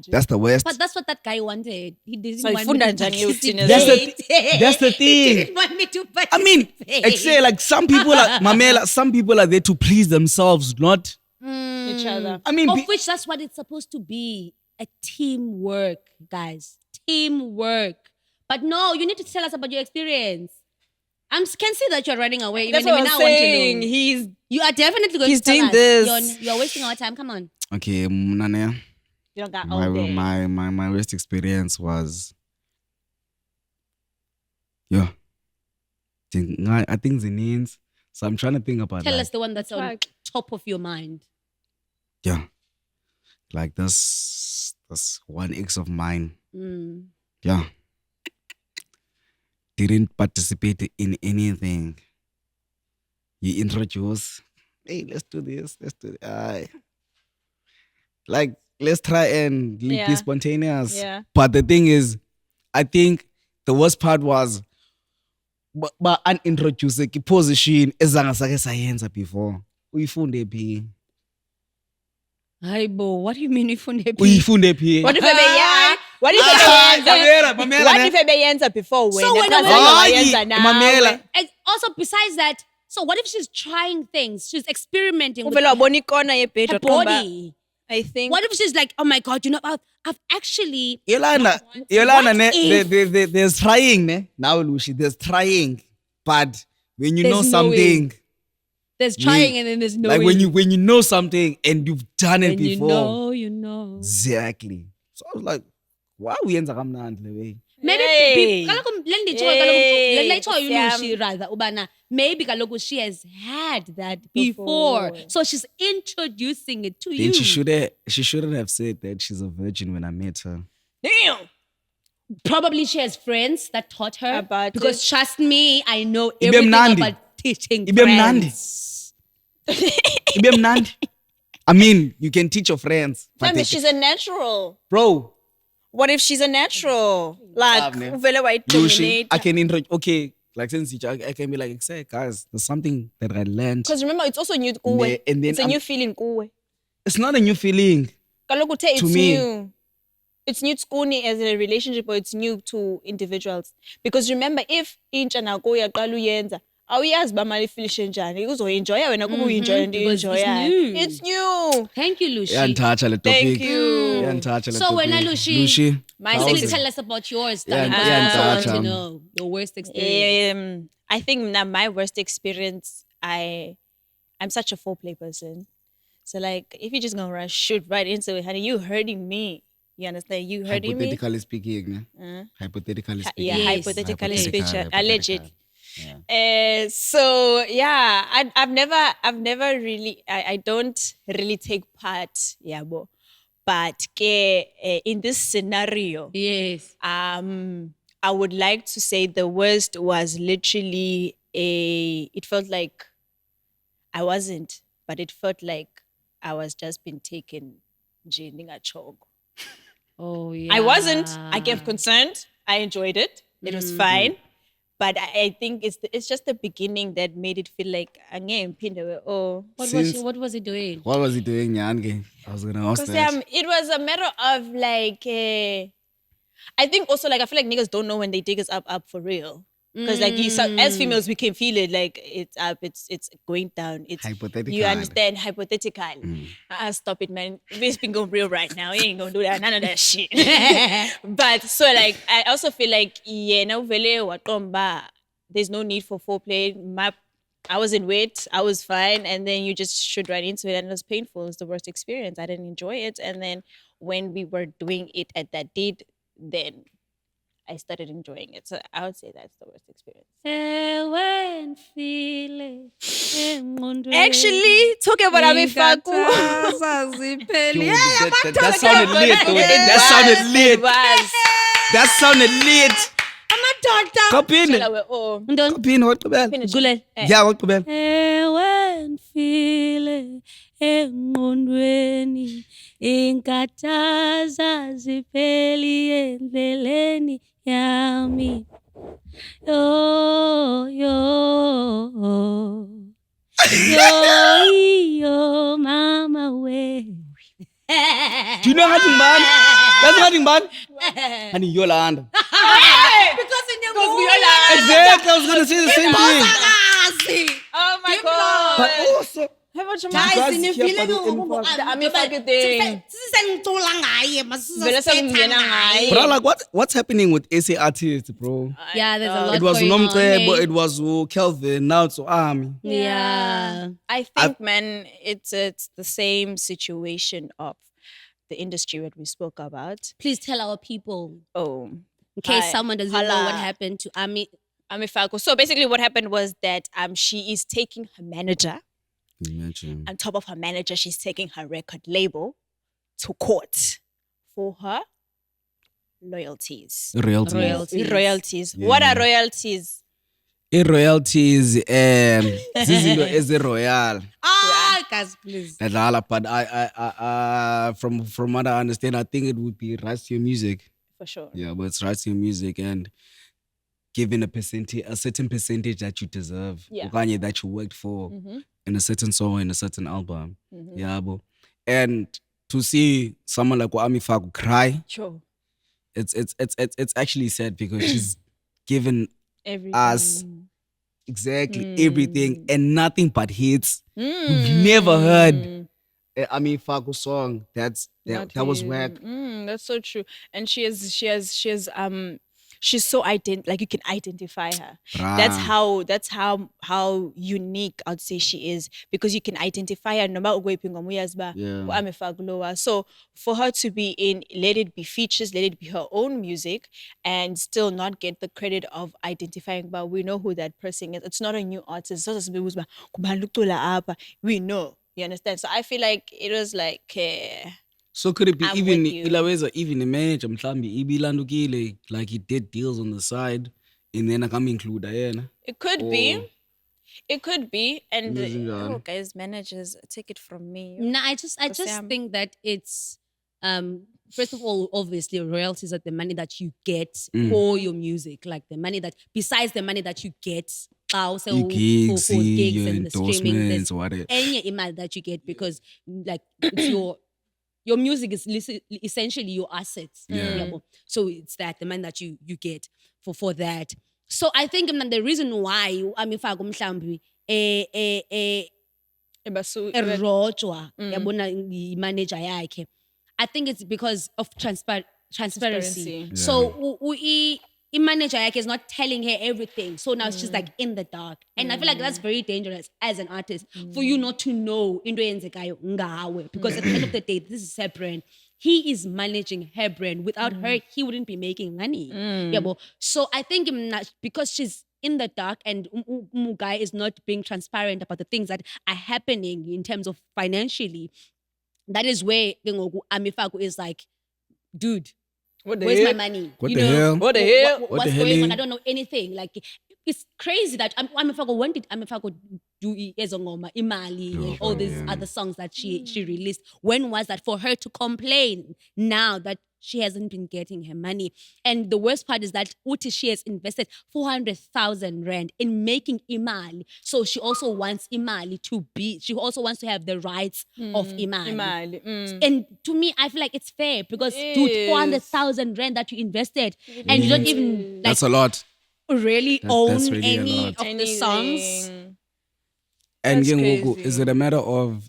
that's the worst. But that's what that guy wanted. He didn't So want me to participate. That's the thing. He didn't want me to participate. I mean, say like some people are Mamela, some people are there to please themselves, not Each other. I mean, of which that's what it's supposed to be. A teamwork, guys. Teamwork. But no, you need to tell us about your experience. can see that you're running away. That's Even what now I'm I want to saying. know. You are definitely going He's to tell doing us. this. You're wasting our time. Come on. Okay, Nane, You don't got all day. my worst experience was, yeah, I think the names. So I'm trying to think about Tell us the one that's on Fuck. top of your mind. yeah, like this one ex of mine. Mm. Yeah, didn't participate in anything. You introduce, hey, let's do this, like let's try and be Yeah. spontaneous. Yeah. But the thing is, I think the worst part was but unintroduce ki position ezange sake sayenza before. Uyifunde phi? Hi, Bo. What do you mean you found happy? Uyifunde phi? What if ebeyenza? What if ebeyenza? What if ebeyenza before when? So when Akaze Hayi, wayenza nawe. mamela. And also, besides that, so what if she's trying things? She's experimenting with Uvela wabona ikona her yebhedo body. I think. What if she's like, oh my God, I've actually... Yolanda, if? there's trying, ne? Now, Lucy, there's trying. But when you know There's something, There's trying and then there's no like when you know something and you've done it when before. you know. Exactly. So I was like, why are we yenza kamnandi le way? Maybe Hey. maybe kaloku she has had that before. So she's introducing it to you. Then she shouldn't have said that she's a virgin when I met her. Damn. Probably she has friends that taught her. About because it. trust me, I know Ibe everything mnandi. about teaching Ibe mnandi. friends. Ibe mnandi. I mean, you can teach your friends. but Tell me, they- she's a natural. Bro, What if she's a natural? Like, Love, ne? uvele Lucy, wayidominate. I can introduce. Okay, like since I can be like, say, guys, there's something that I learned. Because remember, it's also new kuwe. Ne, and then It's a I'm- new feeling kuwe. It's not a new feeling. Kaloku uthe it's To me. new. It's new to kuni as a relationship, or it's new to individuals. Because remember, if intsha nako uyaqala uyenza, awuyazi uba mali ifilishe njani. Uzoyenjoya wena kuba uyenjoya nto because it's uyenjoyayo. new. It's new. Thank you, Lucy. Iyandithatha le Thank topic. you. Iyandithatha le So topic. wena, Lucy, Lucy, My Quickly sex- tell us about yours, Yeah, darling. yeah, I want to Tata. know your worst experience. I think now my worst experience, I'm such a foreplay person. So like, if you're just gonna shoot right into it, honey, you hurting me. You understand? You hurting me. hypothetically speaking, ne? Hypothetically speaking. Yeah, Yes. hypothetically Hypothetical, speaking, hypothetical. alleged. Yeah. So yeah, I've never really, I don't really take part, yeah, but in this scenario, Yes. I would like to say the worst was literally it felt like I wasn't, but it felt like I was just being taken jailing a chog. Oh, yeah. I wasn't. I gave consent. I enjoyed it. It was fine. But I think it's just the beginning that made it feel like oh. What was he doing? What was he doing, Nyange? I was gonna ask Because that. it was a matter of like, I think also like I feel like niggas don't know when they dig us up for real. Because like as females, we can feel it like it's up, it's going down. It's Hypothetical. You understand? Hypothetical. Stop it, man. We've been going real right now. We ain't gonna do that. None of that shit. But so like I also feel like there's no need for foreplay. I was in wait, I was fine, and then you just shoot right into it, and it was painful. It was the worst experience. I didn't enjoy it, and then when we were doing it at that date, then I started enjoying it. So I would say that's the worst experience. Actually, talking about Faku. That sounded lit, though. That sounded lit. It was. That sounded lit. Kapini. Oh. Kapini, what the Finish. Gulel. Yeah, what the Ewenfile engqondweni inkathaza zipheli endleleni yami yo mama we. Do you know how to man? That's how to man. Honey, Yolanda. Because in your Exactly, I was gonna say the same thing. Oh my God. But also, about your Guys, Because sinifile here, ke but in ngoku fact- The Ami Faku thing. sisengicula ngaye Vele sengingena ngaye. Bro, like what's happening with SA artists, bro? Yeah, there's a lot It was going on. Nomcebo, Hey. it was Kelvin, now it's Ami. Yeah. I think, man, it's the same situation of the industry that we spoke about. Please tell our people, Oh, in case Hi. someone doesn't know what Hala. happened to Ami. Ami Faku. So basically, what happened was that she is taking her manager. Imagine. On top of her manager, she's taking her record label to court for her loyalties. Royalties. Royalties. Yeah. What are royalties? Royalties, zizinto ezi-royal. Guys, please. But I from what I understand, I think it would be rights to your music. For sure. Yeah, but it's rights to your music and given a certain percentage that you deserve, Yeah. okanye that you worked for in a certain song, in a certain album. Yeah, bro. And to see someone like Ami Faku cry, Sure. it's actually sad because she's given Everything. us exactly everything and nothing but hits. We've never heard Ami Faku song that was whack. That's so true. And she's so like you can identify her. Bruh. That's how unique I'd say she is, because you can identify her no matter where Yeah. Ami Faku lowa. So for her to be in Let It Be features, Let It Be her own music, and still not get the credit of identifying, but we know who that person is. It's not a new artist. We know. You understand? So I feel like it was like So could it be I'm even with you. Ilaweza even a manager mhlambi ibilandukile, like he did deals on the side and then akam include yena. it could Or- be. It could be. And Amazing, oh guys, managers, take it from me. No, I just Sam. think that it's first of all, obviously royalties are the money that you get for your music, like the money that besides the money that you get also Your gigs, for gigs your and the streaming, there's endorsements, whatever. any email that you get because like it's your music is essentially your assets. Yeah. Yabo. So it's that the money that you get for that. So I think the reason why Ami Faku mhlambi erojwa yabona imanager yakhe, I think it's because of transparency. Transparency. So manager yakhe is not telling her everything, so now she's like in the dark, and I feel like that's very dangerous as an artist for you not to know into yenzekayo ngawe, because at the end of the day this is her brand. He is managing her brand. Without her, he wouldn't be making money. Yabo. So I think because she's in the dark and Mugai is not being transparent about the things that are happening in terms of financially, that is where Ami Faku is like, dude, What the where's hell? my money? What You the know, hell? What the hell? What What's the going on? hell? I don't know anything. Like, it's crazy that Ami Faku, when did Ami Faku do Ezongoma, Imali, and all these other songs that she released? When was that for her to complain now that she hasn't been getting her money? And the worst part is that Uti, she has invested 400,000 rand in making Imali. So she also wants Imali she also wants to have the rights of Imali. Imali. And to me, I feel like it's fair because, It dude, is. 400,000 rand that you invested and you don't even like That's a lot. really That's own really a any lot. of the songs. Anything. And That's Ngoku, crazy. is it a matter of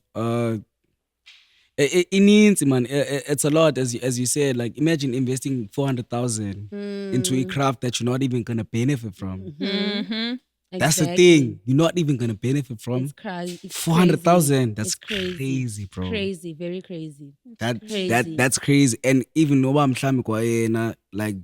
it needs, man. It's a lot, as you said. Like, imagine investing 400,000 into a craft that you're not even gonna benefit from. That's the Exactly. thing. You're not even gonna benefit from. It's crazy. It's 400,000. That's It's crazy. crazy, bro. Crazy, very crazy. Crazy. crazy. That's crazy. And even though I'm like,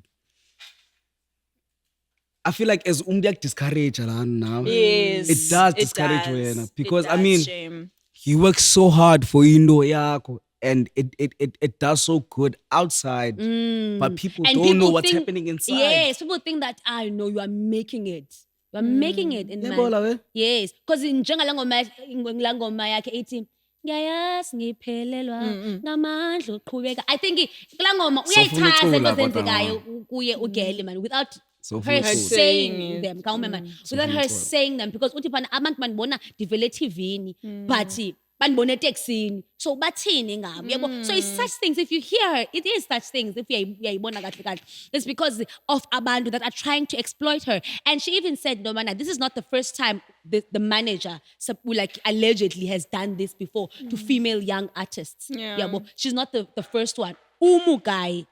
I feel like as umdiak discourage now. Yes. It does discourage wena, because It I does, mean, shame. you work so hard for indo yako and it does so good outside, but people And don't people know what's think- happening inside. Yes, people think that I know you are making it. You are making it in Yeah, my bola, we. yes, because in njengalangoma yakhe ithi ngiyayazi ngiphelelwa ngamandla oqhubeka. I think kulaa ngoma So uyayichaza ufuna into ucula kodwa ezenzekayo ngawo. kuye uGeli man without So her ufuna ucula. saying Saying them. it. Without her saying them, because uthi phana abantu bandibona divele TV-ni but banibone eteksini. So bathini ngami, yabo. So it's such things. If you hear, it is such things. If uyayibona kahle kahle, it's because of abantu that are trying to exploit her. And she even said, no man, this is not the first time the manager like allegedly has done this before to female young artists. Yabo. She's not the first one. Umu guy,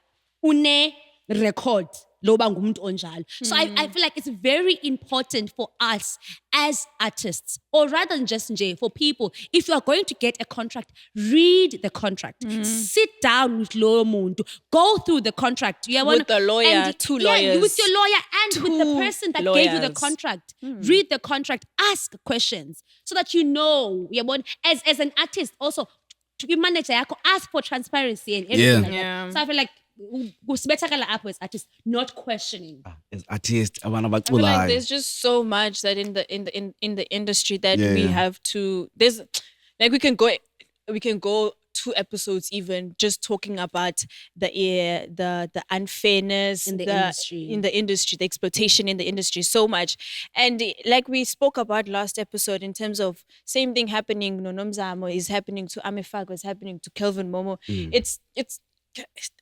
une record. Loba ngumuntu onjalo. So I feel like it's very important for us as artists, or rather than just nje, for people, if you are going to get a contract, read the contract. Sit down with loyo muntu. Go through the contract. With the lawyer, two lawyers. With your lawyer and with the person that gave you the lawyers. contract. Read the contract. Ask questions so that you know. As an artist, also to be manager, ask for transparency and everything like that. So I feel like kusibethakala apho as artists, not questioning. As artists, abantu I feel like abaculayo. there's just so much that in the industry that we have to. There's like we can go 2 episodes even just talking about the unfairness In the industry. the exploitation in the industry, so much. And like we spoke about last episode, in terms of same thing happening, Nonomzamo is happening to Faku, is happening to Kelvin Momo. It's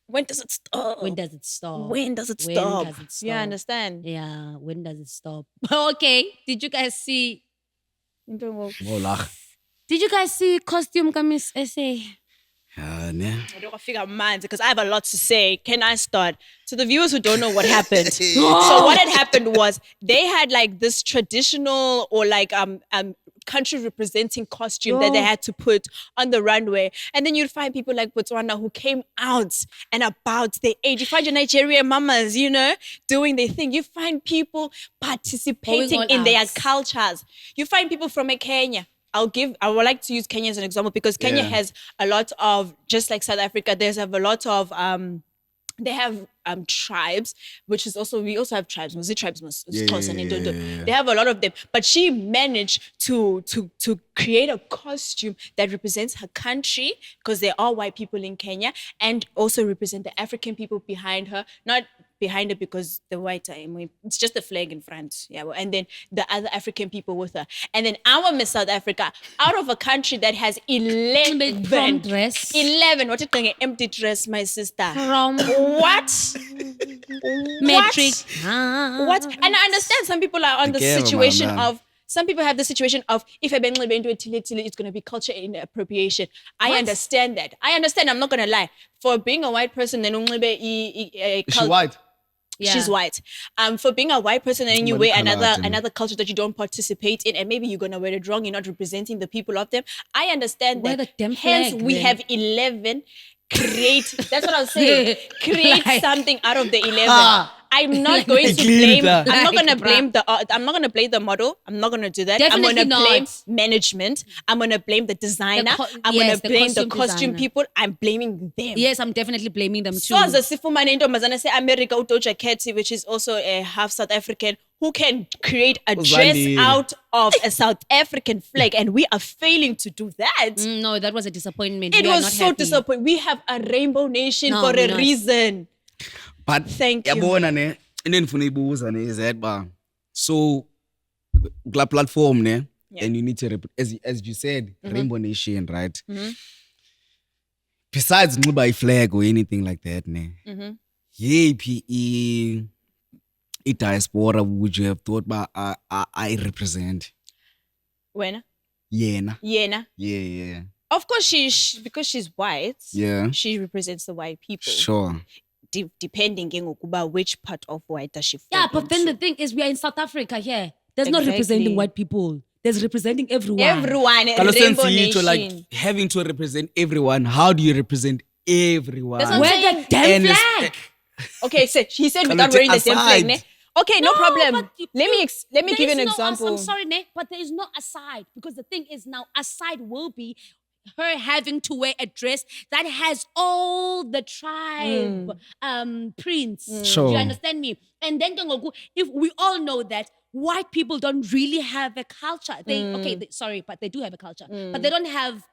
when does it stop? When does it stop? When does it When stop? does it Yeah, I stop? understand. Yeah, when does it stop? Okay, did you guys see Costume Kamis essay? Yeah, ne. I don't figure mine because I have a lot to say. Can I start? To the viewers who don't know what happened. So what had happened was they had like this traditional or like country representing costume that they had to put on the runway. And then you'd find people like Botswana who came out and about their age. You find your Nigerian mamas, doing their thing. You find people participating Going all in their out. cultures. You find people from Kenya. I would like to use Kenya as an example because Kenya has a lot of, just like South Africa, there's a lot of they have tribes, which is also, we also have tribes. Was it tribes? They have a lot of them. But she managed to create a costume that represents her country, because there are white people in Kenya, and also represent the African people behind her. Not behind her because the white are, it's just a flag in front. Yeah, and then the other African people with her. And then our Miss South Africa, out of a country that has 11 Prom dress. 11. What you think? Empty dress, my sister. From What? metric. What? And I understand some people are on the Together, situation man. of, some people have the situation of, if I bring into a tili, it's going to be culture inappropriation. I understand that. I'm not going to lie. For being a white person, then only Is she white? Yeah. She's white. For being a white person, and then you Somebody wear colour out, another culture that you don't participate in, and maybe you're gonna wear it wrong. You're not representing the people of them. I understand Wear that. the damn Hence, flag, we then. have 11. Create. That's what I was saying. Create Like- something out of the 11. I'm not going to Clean it blame. up. I'm not gonna Like, blame the. I'm not gonna blame the model. I'm not gonna do that. Definitely I'm gonna blame not. management. I'm gonna blame the designer. I'm yes, gonna the blame the costume costume designer. people. I'm blaming them. Yes, I'm definitely blaming them too. So as a sifumane intombazana se-America uDoja Cat, which is also a half South African, who can create a dress Zolani. out of a South African flag, and we are failing to do that. No, that was a disappointment. It We are was not so happy. disappointing. We have a rainbow nation No, for we're a not. reason. But Thank you. yabona ne, into endifuna ibuza ne is that ba. So kula platform ne, and you need to as you said, Rainbow Nation, right? Besides nxiba flag or anything like that ne. Yeyiphi diaspora would you have thought ba I represent? When? Yena. Yena. Yeah. Of course, because she's white. Yeah. She represents the white people. Sure. Depending on which part of white does she fall Yeah, but then into. the thing is, we are in South Africa here. There's not Exactly. representing white people. There's representing everyone. Everyone, Kalo Rainbow sense Nation. to like having to represent everyone. How do you represent everyone? That's what I'm Wear saying. the damn And it's- flag. Okay, so he said without Kalo wearing the take same flag, aside. ne? Okay, no problem. but Let me there give you is an no example. I'm sorry, ne, but there is no aside, because the thing is now aside will be her having to wear a dress that has all the tribe prints. Sure. Do you understand me? And then if we all know that white people don't really have a culture, but they do have a culture, but they don't have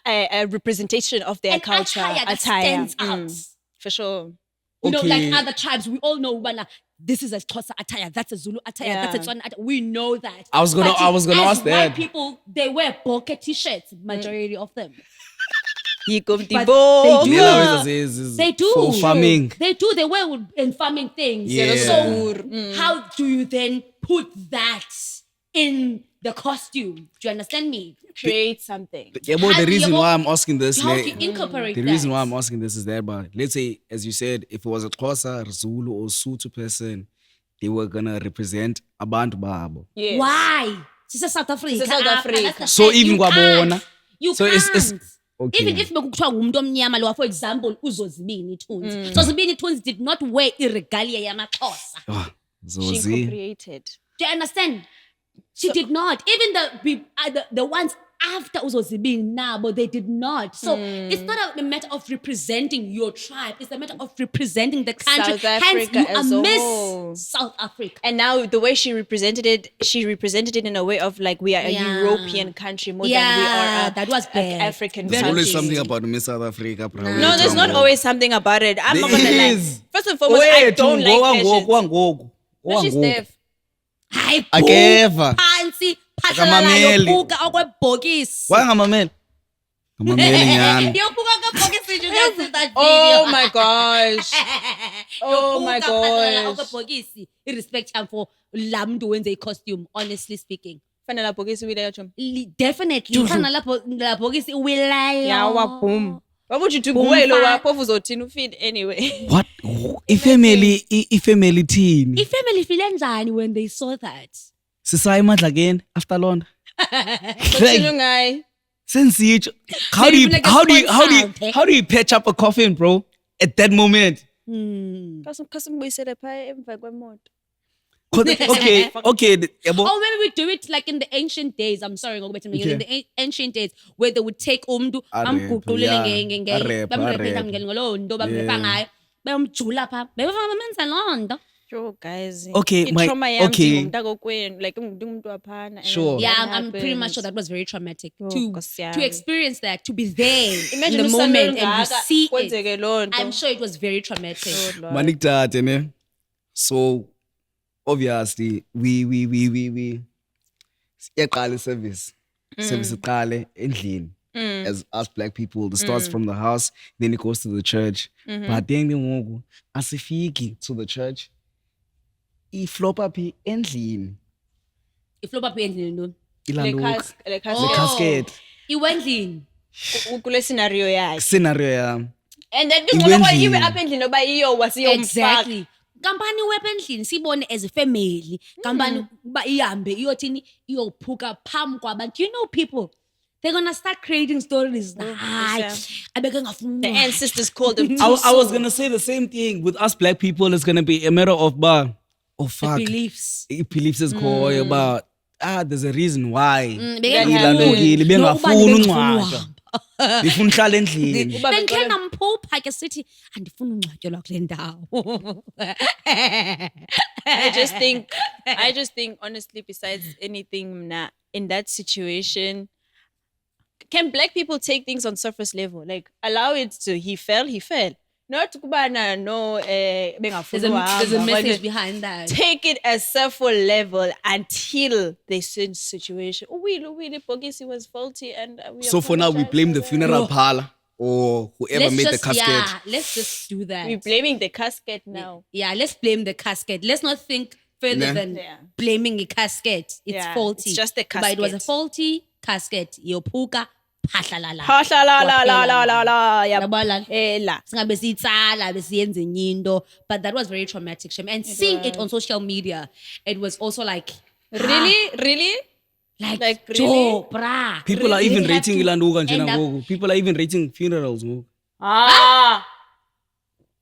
A representation of their an culture, attire that stands out. For sure. You know, like Okay. other tribes, we all know, Bana, this is a Xhosa attire, that's a Zulu attire, that's a Tswana attire. We know that. I was gonna But ask as that. white people, they wear bulky t-shirts, majority of them. But But they do. Yeah, is They do. for farming. They do. They wear in farming things. Yeah. So how do you then put that in the costume? Do you understand me? create something. Yeah, but How the do reason you- why I'm asking this, How like, do you incorporate the that? reason why I'm asking this is that, but let's say, as you said, if it was a Xhosa, Zulu, or Sotho person, they were gonna represent abantu babo. Yes. Why? This is South Africa. This is South Africa. Africa. That's the So thing. even You can't. kwabona. You So can't. it's okay. Even if bekuthiwa ngumuntu omnyama lo, for example, uZozibini Thunzi. Zozibini Thunzi did not wear iregalia yamaXhosa. Ah, She Zozi. incorporated. Do you understand? She did not. Even the ones after Uzozibini now, but they did not. So it's not a matter of representing your tribe. It's a matter of representing the country. South Hence, Africa you as are a Miss whole. South Africa. And now the way she represented it in a way of like we are a Yeah. European country more than we Yeah, are that was bad. African There's country. always something about Miss South Africa. Bro. No, there's not always something about it. I'm not gonna There lie. is. First and foremost, I don't like fashion. wangoku. No, she's deaf. Hayi, Akeva. phansi, Akamameli. phahlala yobuka okwebhokisi. Wangamameli. Ngamameli nyana. Yobuka okwebhokisi, you can see that video. Oh my gosh. Oh my Yobuka phahlala gosh. okwebhokisi, irrespect for laa mntu wenze i-costume, honestly speaking. Fanele bhokisi wile yachom. Definitely. Khona lapho la bhokisi uwilayo. Yawa boom. What would you do? Boom, Guwelo fa- wakho uzothina ufeed anyway. What? Ifamily team. I-family feel njani when they saw that? Sisaya imandla again after London. Uthina ungayi. Sensitsho. How Maybe do you even like a how do you small how do you child, eh? how do you patch up a coffin, bro? At that moment. Khasimbuyisele phaya emva kwemoto. Okay, yabo. Or maybe we do it like in the ancient days. I'm sorry, Ngokubetha, Okay. in the ancient days where they would take umntu A bamguqulele rap, nge yeah. A rap, bamrepeta a rap. ngalo nto bamrepa Yeah. ngayo. Bayomjula pha. Bamenza loo nto. Sure, guys. Okay, Trauma yam okay. ndingumntakokwenu, like umuntu waphana. and Sure. then Yeah, that I'm pretty much happens. sure that was very traumatic Oh, to Nkosi yami. experience that, to be there Imagine in the usana moment and you olungaka, see it. kwenzeke loo nto. I'm sure it was very traumatic. Oh, Lord. Maniktate, ne? So obviously we siyaqala service. Service iqale endlini. As us black people, it starts from the house, then it goes to the church. But then ngoku asifiki to the church. Iflop up endlini. Iflopa phi endlini ntoni? Le Ilanduka. le The Oh. casket. Iwendlini. kule scenario yakhe. Scenario yam. And then Iwe ngoba endlini. iwe apha endlini oba iyowa siyomfaka. Exactly. Kampani wepha endlini sibone as a family. Kampani uba ihambe iyothini iyophuka phambi kwabantu. You know people, they're gonna start creating stories. Hayi, abeke ngafuna The uncwadi. ancestors called them I was gonna say the same thing with us black people. It's gonna be a matter of bar. Oh fuck. Beliefs. Beliefs is called about there's a reason why. Bekengafuni. Ilandukile Nokubani bengafuni bengifuna uncwatshwa. Befuna uhlala endlini. Uba Bengikhe beqala- namphupha ke sithi andifuni ungcwatyelwa kule ndawo. I just think honestly, besides anything mna, in that situation, can black people take things on surface level? Like allow it to he fell. Not kubana no There's bengafuni a uhamba, message but behind that. take it as surface level until they see situation. Uwili Bogisi was faulty and we So for now we apologize blame the for that. funeral parlor or whoever made the casket. Yeah, let's just do that. We're blaming the casket now. Yeah, let's blame the casket. Let's not think further Yeah. than Yeah. blaming a casket. It's Yeah, faulty. it's just the But it was a casket. faulty casket. Yopuka, phahlalala. Hasha la la la la la la. Yabona? Ela. Singabe siyitsala, besiyenza enye into. But that was very traumatic, Shem. And seeing it on social media, it was also like, Really? like really? Joe, brah. People are Really even have rating to ilanduka njena end up- ngoku. People are even rating funerals ngoku.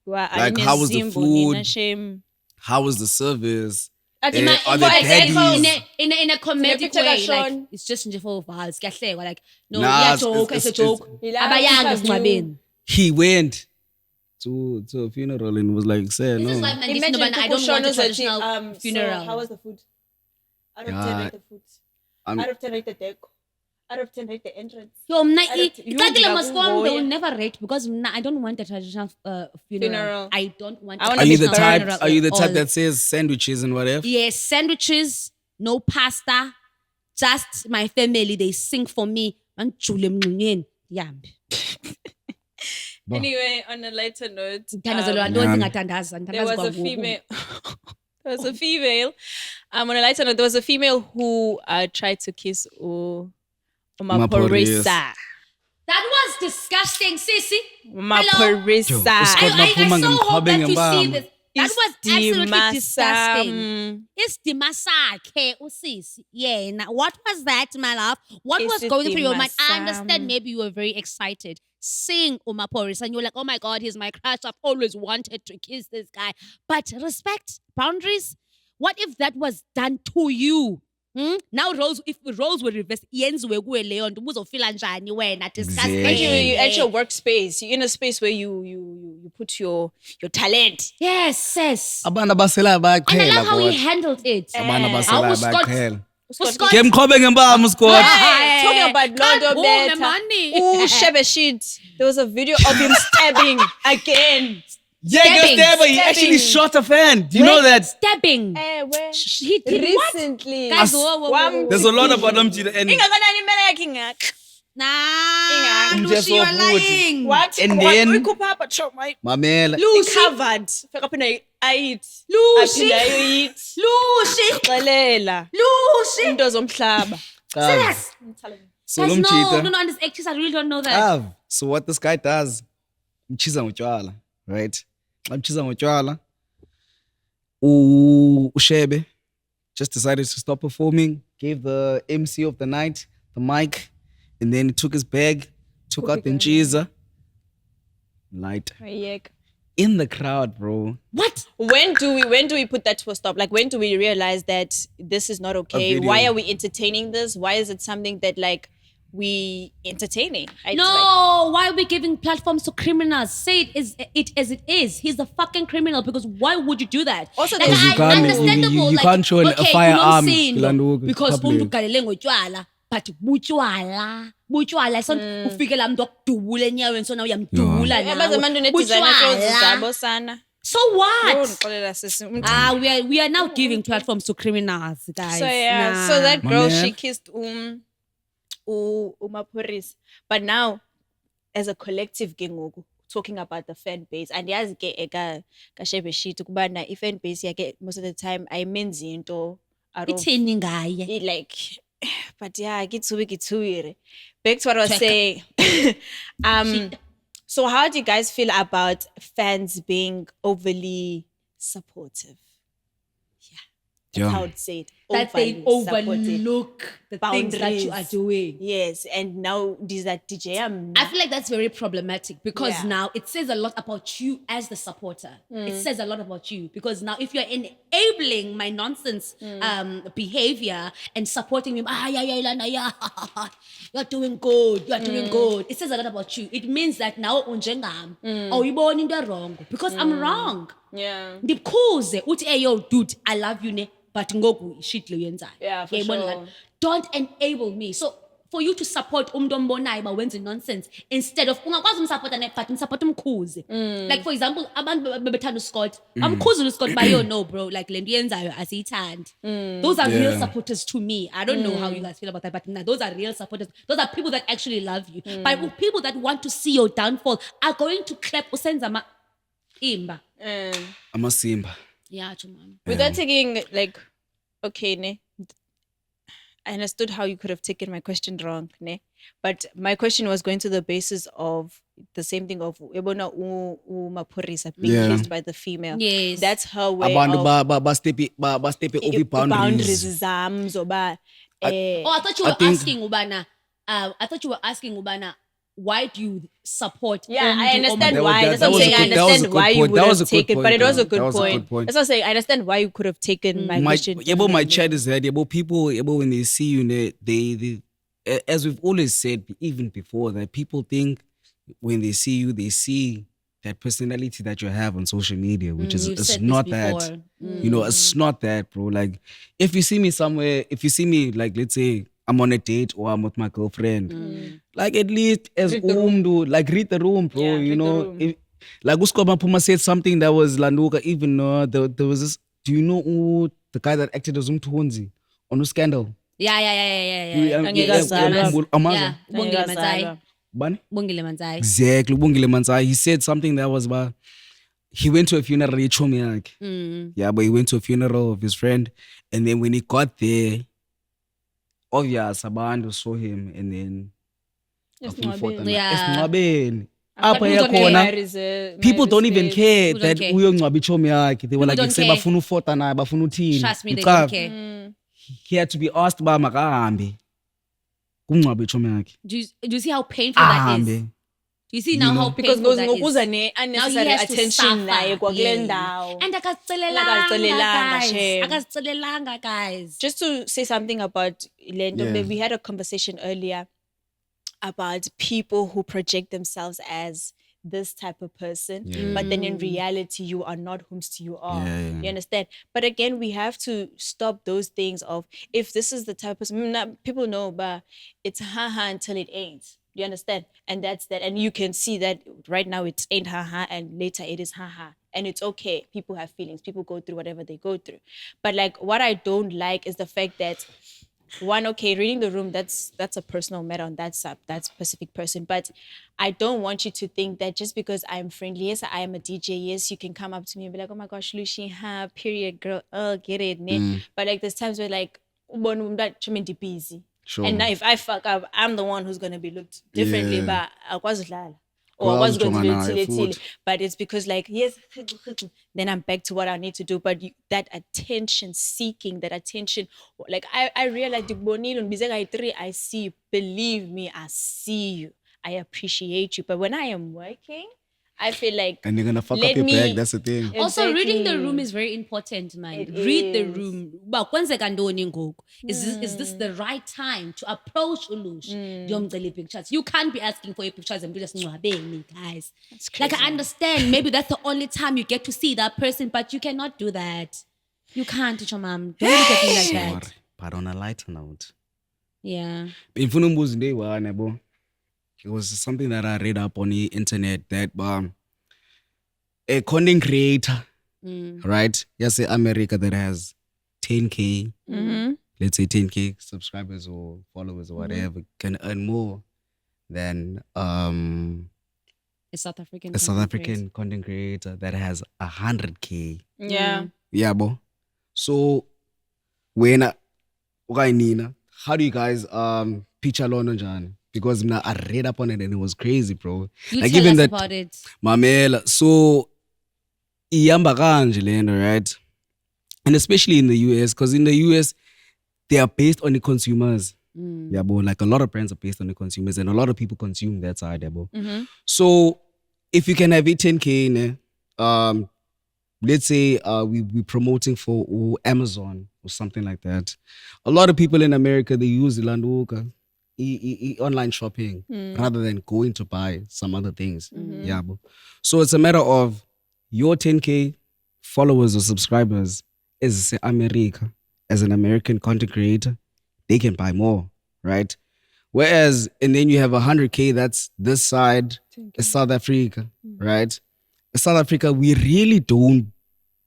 Like how was the food? Shame. How was the service? Are the paddies? paddies? In a comedic picture way, ka like Sean. it's just nje for vibes. Kuyahlekwa, like no, Nah, joke, it's a it's- joke. Abayanga it's- esingcwabeni. He went to a funeral and was like, say This is no. why man, Imagine I don't want a traditional So funeral. how was the food? Out of Yeah. 10 rate the food. I'm- Out of 10 rate the deco. Out of 10, rate the entrance. Yo, mna You ikakile ngika Moscow, they will kungoye. never rate because I don't want a traditional funeral. I don't want. I want a Are you the traditional type? funeral Are you the at type all. that says sandwiches and whatever? Yes, sandwiches, no pasta, just my family. They sing for me. Yeah. Anyway, on a lighter note, There there was a female. There was a female. On a lighter note, there was a female who tried to kiss Maphorisa. Maphorisa. That was disgusting, sissy. Maphorisa. Yo, I so hope that you see this. That It's was absolutely Dimasa. disgusting. It's Dimasake, usisi. Yeah. Now, what was that, my love? What It's was going through your mind? I Dimasa. understand maybe you were very excited. Seeing Maphorisa and you're like, oh my God, he's my crush. I've always wanted to kiss this guy. But respect, boundaries. What if that was done to you? Now if roles were reversed, yenziwe kuwe leyo nto ubuzofila njani wena? Disgusting. Exactly. You're at your workspace. You're in a space where you put your talent. Yes. Abantu abaselayo And I bayakuqhela love how he kodwa. handled it. Abantu How abaselayo Scott- bayakuqhela. Scott- Ke mqhobe ngempama Scott. Hey, talking about Can't Lord of hold Better. the money. Shebeshit. There was a video of him stabbing again. Yeah, Stabbing, he actually stabbing. shot a fan. Do you know that? Stabbing. Where? He did what? Recently. Guys, whoa. There's a lot about them and Ingakanani imali yakhe ingaka? Nah, I'm Lucy, just you're so good. lying. What? And What? then- Uyikhupha apha, show my Mamela. Lucy, covered. Fika phina ayithi. Lucy, Aphinda ayoyithi. Lucy, Xelela. Lucy. Into zomhlaba. Serious? So Guys, no, umchita. on this actress, I really don't know that. So what this guy does, mchiza ngotshwala, right? Mchiza ngotshwala. Ushebe just decided to stop performing, gave the MC of the night the mic, and then he took his bag, took out the mchiza, light in the crowd, bro. What? When do we put that to a stop? Like, when do we realize that this is not okay? video. Why are we entertaining this? Why is it something that like we entertaining? No, why are we giving platforms to criminals? Say it as it is. He's the fucking criminal because why would you do that? Also, like, there's- you can't- understandable. you like, can't show a okay, firearm, unomsindo, Kilanduku, because public. umuntu galele ngotshwala, but butshwala so ufike la muntu akudubula enyaweni so now uyamdubula Abantu ne-designer clothes zabo sana. So what? Ngixolela sisi. We are now giving platforms to criminals, guys. So yeah, Nah. so that girl, Man. she kissed Maphorisa. But now, as a collective gengoku, talking about the fan base, and yazi ke eka Shebeshit kubana i-fan base yakhe most of the time ayimenzi into out of Ithini ngaye? like, but yeah, gitsubi. Back to what I was saying. So how do you guys feel about fans being overly supportive? That's how I would say it. That they Overly supportive. overlook the things that you are Boundaries. doing. Yes, and now these are DJ. I feel like that's very problematic because Yeah. now it says a lot about you as the supporter. It says a lot about you because now if you're enabling my nonsense behavior and supporting me, you're doing good, you're doing good. It says a lot about you. It means that now unjengam, oh, you're born in the wrong because I'm wrong. Yeah. Ndikuze uthi hey yo dude I love you ne but ngoku shit lo yenzayo. Yeah, for Uyayibona sure. like, don't enable me. So for you to support umuntu ombonayo ba wenza nonsense instead of ungakwazi umsupport ne but umsupport umkhuze. Like for example abantu bebethanda uScott amkhuze uScott ba yo no bro like lento yenzayo asiyithandi. Those are real supporters to me. I don't know how you guys feel about that but nah, those are real supporters. Those are people that actually love you. But people that want to see your downfall are going to clap usenza ma imba. Amasimba. Yeah, Jama. Without taking like, okay, ne. I understood how you could have taken my question wrong, ne. But my question was going to the basis of the same thing of Ebona Maphorisa being Yeah. kissed by the female. Yes. That's her way Abantu of ba step over boundaries boundaries. zam zoba. Oh, I thought you I were think- asking Ubana. I thought you were asking Ubana, why do you support? Yeah, I Umdu understand Omdu? why. That's that what I'm was a saying. I good- that was a understand good why you point. would That was have a good taken, but it point, was a though. good That was a point. good point. That's what I'm saying. I understand why you could have taken my question. My chat is that people when they see you, they as we've always said even before that people think when they see you they see that personality that you have on social media, which is You've it's said this not before. that. You know, it's not that, bro. Like if you see me somewhere, if you see me like let's say I'm on a date or I'm with my girlfriend. Like at least as umdu, like read the room, bro. Yeah, you read the know, room. like Uskoma Puma said something that was Landuka. Even there was this. Do you know the guy that acted as Umtuhunzi on Scandal? Yeah. Angekazalwa. Amaza. Bongile Manzai. Bani? Bongile Manzai. Exactly. Bungile Manzai. He said something that was about. He went to a funeral. Yeah, but he went to a funeral of his friend, and then when he got there, obvious abantu saw him, and then Esingcwabeni. Yeah. Esingcwabeni. But Apha people don't yakhona, care, people don't even respect. care People don't that care. uyongcwaba ichomi yakhe. They were People like, don't say care. bafuna ufota naye, bafuna uthini. Trust me, they Ucaca. don't care. He had to be asked uba makahambe kumngcwaba ichomi yakhe. Do you see how painful that is? Ahambe. Do you see You now know? how Because painful that ngokuza is? ne-unnecessary Now he has to attention suffer. naye kwakule Yeah. ndawo. And Akazicelelanga, shame. akazicelelanga guys. Just to say something about Lendo, Yeah. we had a conversation earlier about people who project themselves as this type of person, but then in reality, you are not whomst you are. Yeah. You understand? But again, we have to stop those things of if this is the type of person, people know, but it's haha until it ain't. You understand? And that's that. And you can see that right now it ain't haha and later it is haha. And it's okay. People have feelings. People go through whatever they go through. But like what I don't like is the fact that reading the room, that's a personal matter on that specific person. But I don't want you to think that just because I'm friendly, yes, I am a DJ, yes, you can come up to me and be like, oh my gosh, Lucy, period, girl, get it, ne? But like there's times where like, busy. Sure. And now if I fuck up, I'm the one who's gonna be looked differently. Yeah. But I was lala. Or I was going to Kwazi be ujongana naye futhi. but it's because like, yes, then I'm back to what I need to do. But that attention seeking, that attention, like I realized I see you. Believe me, I see you. I appreciate you. But when I am working, I feel like And you're gonna fuck let up your me- bag. That's the thing. Also, reading the Exactly. room is very important, man. It Read the is. room. But kwenzeka ntoni ngoku? Is this the right time to approach Ulush? Ndiyomcela pictures. You can't be asking for your pictures and be just ngcwabeni, guys. Like I understand, maybe that's the only time you get to see that person, but you cannot do that. You can't, teacher mom. Don't look at me like that. Sorry, but on a lighter note. Yeah. Befuna umbuzo into eyi-one yabo. It was something that I read up on the internet that a content creator, right? Yes, America that has 10K, let's say 10K subscribers or followers or whatever, can earn more than A South African. a South content African content creator that has 100K. Yeah. Yeah, bo. So when Nina, how do you guys picture Lono Jan? Because I read up on it and it was crazy, bro. You Like tell even us that about it. Mamela. So ihamba kanje lento, right? And especially in the US, because in the US they are based on the consumers. Yeah, bo. Like a lot of brands are based on the consumers, and a lot of people consume that side, yeah, bo. So if you can have it 10K, ne, let's say we promoting for Amazon or something like that. A lot of people in America, they use Landuka online shopping rather than going to buy some other things. Yeah, bro. So it's a matter of your 10K followers or subscribers is America. As an American content creator, they can buy more, right? Whereas, and then you have 100K, that's this side, is South Africa, right? In South Africa, we really don't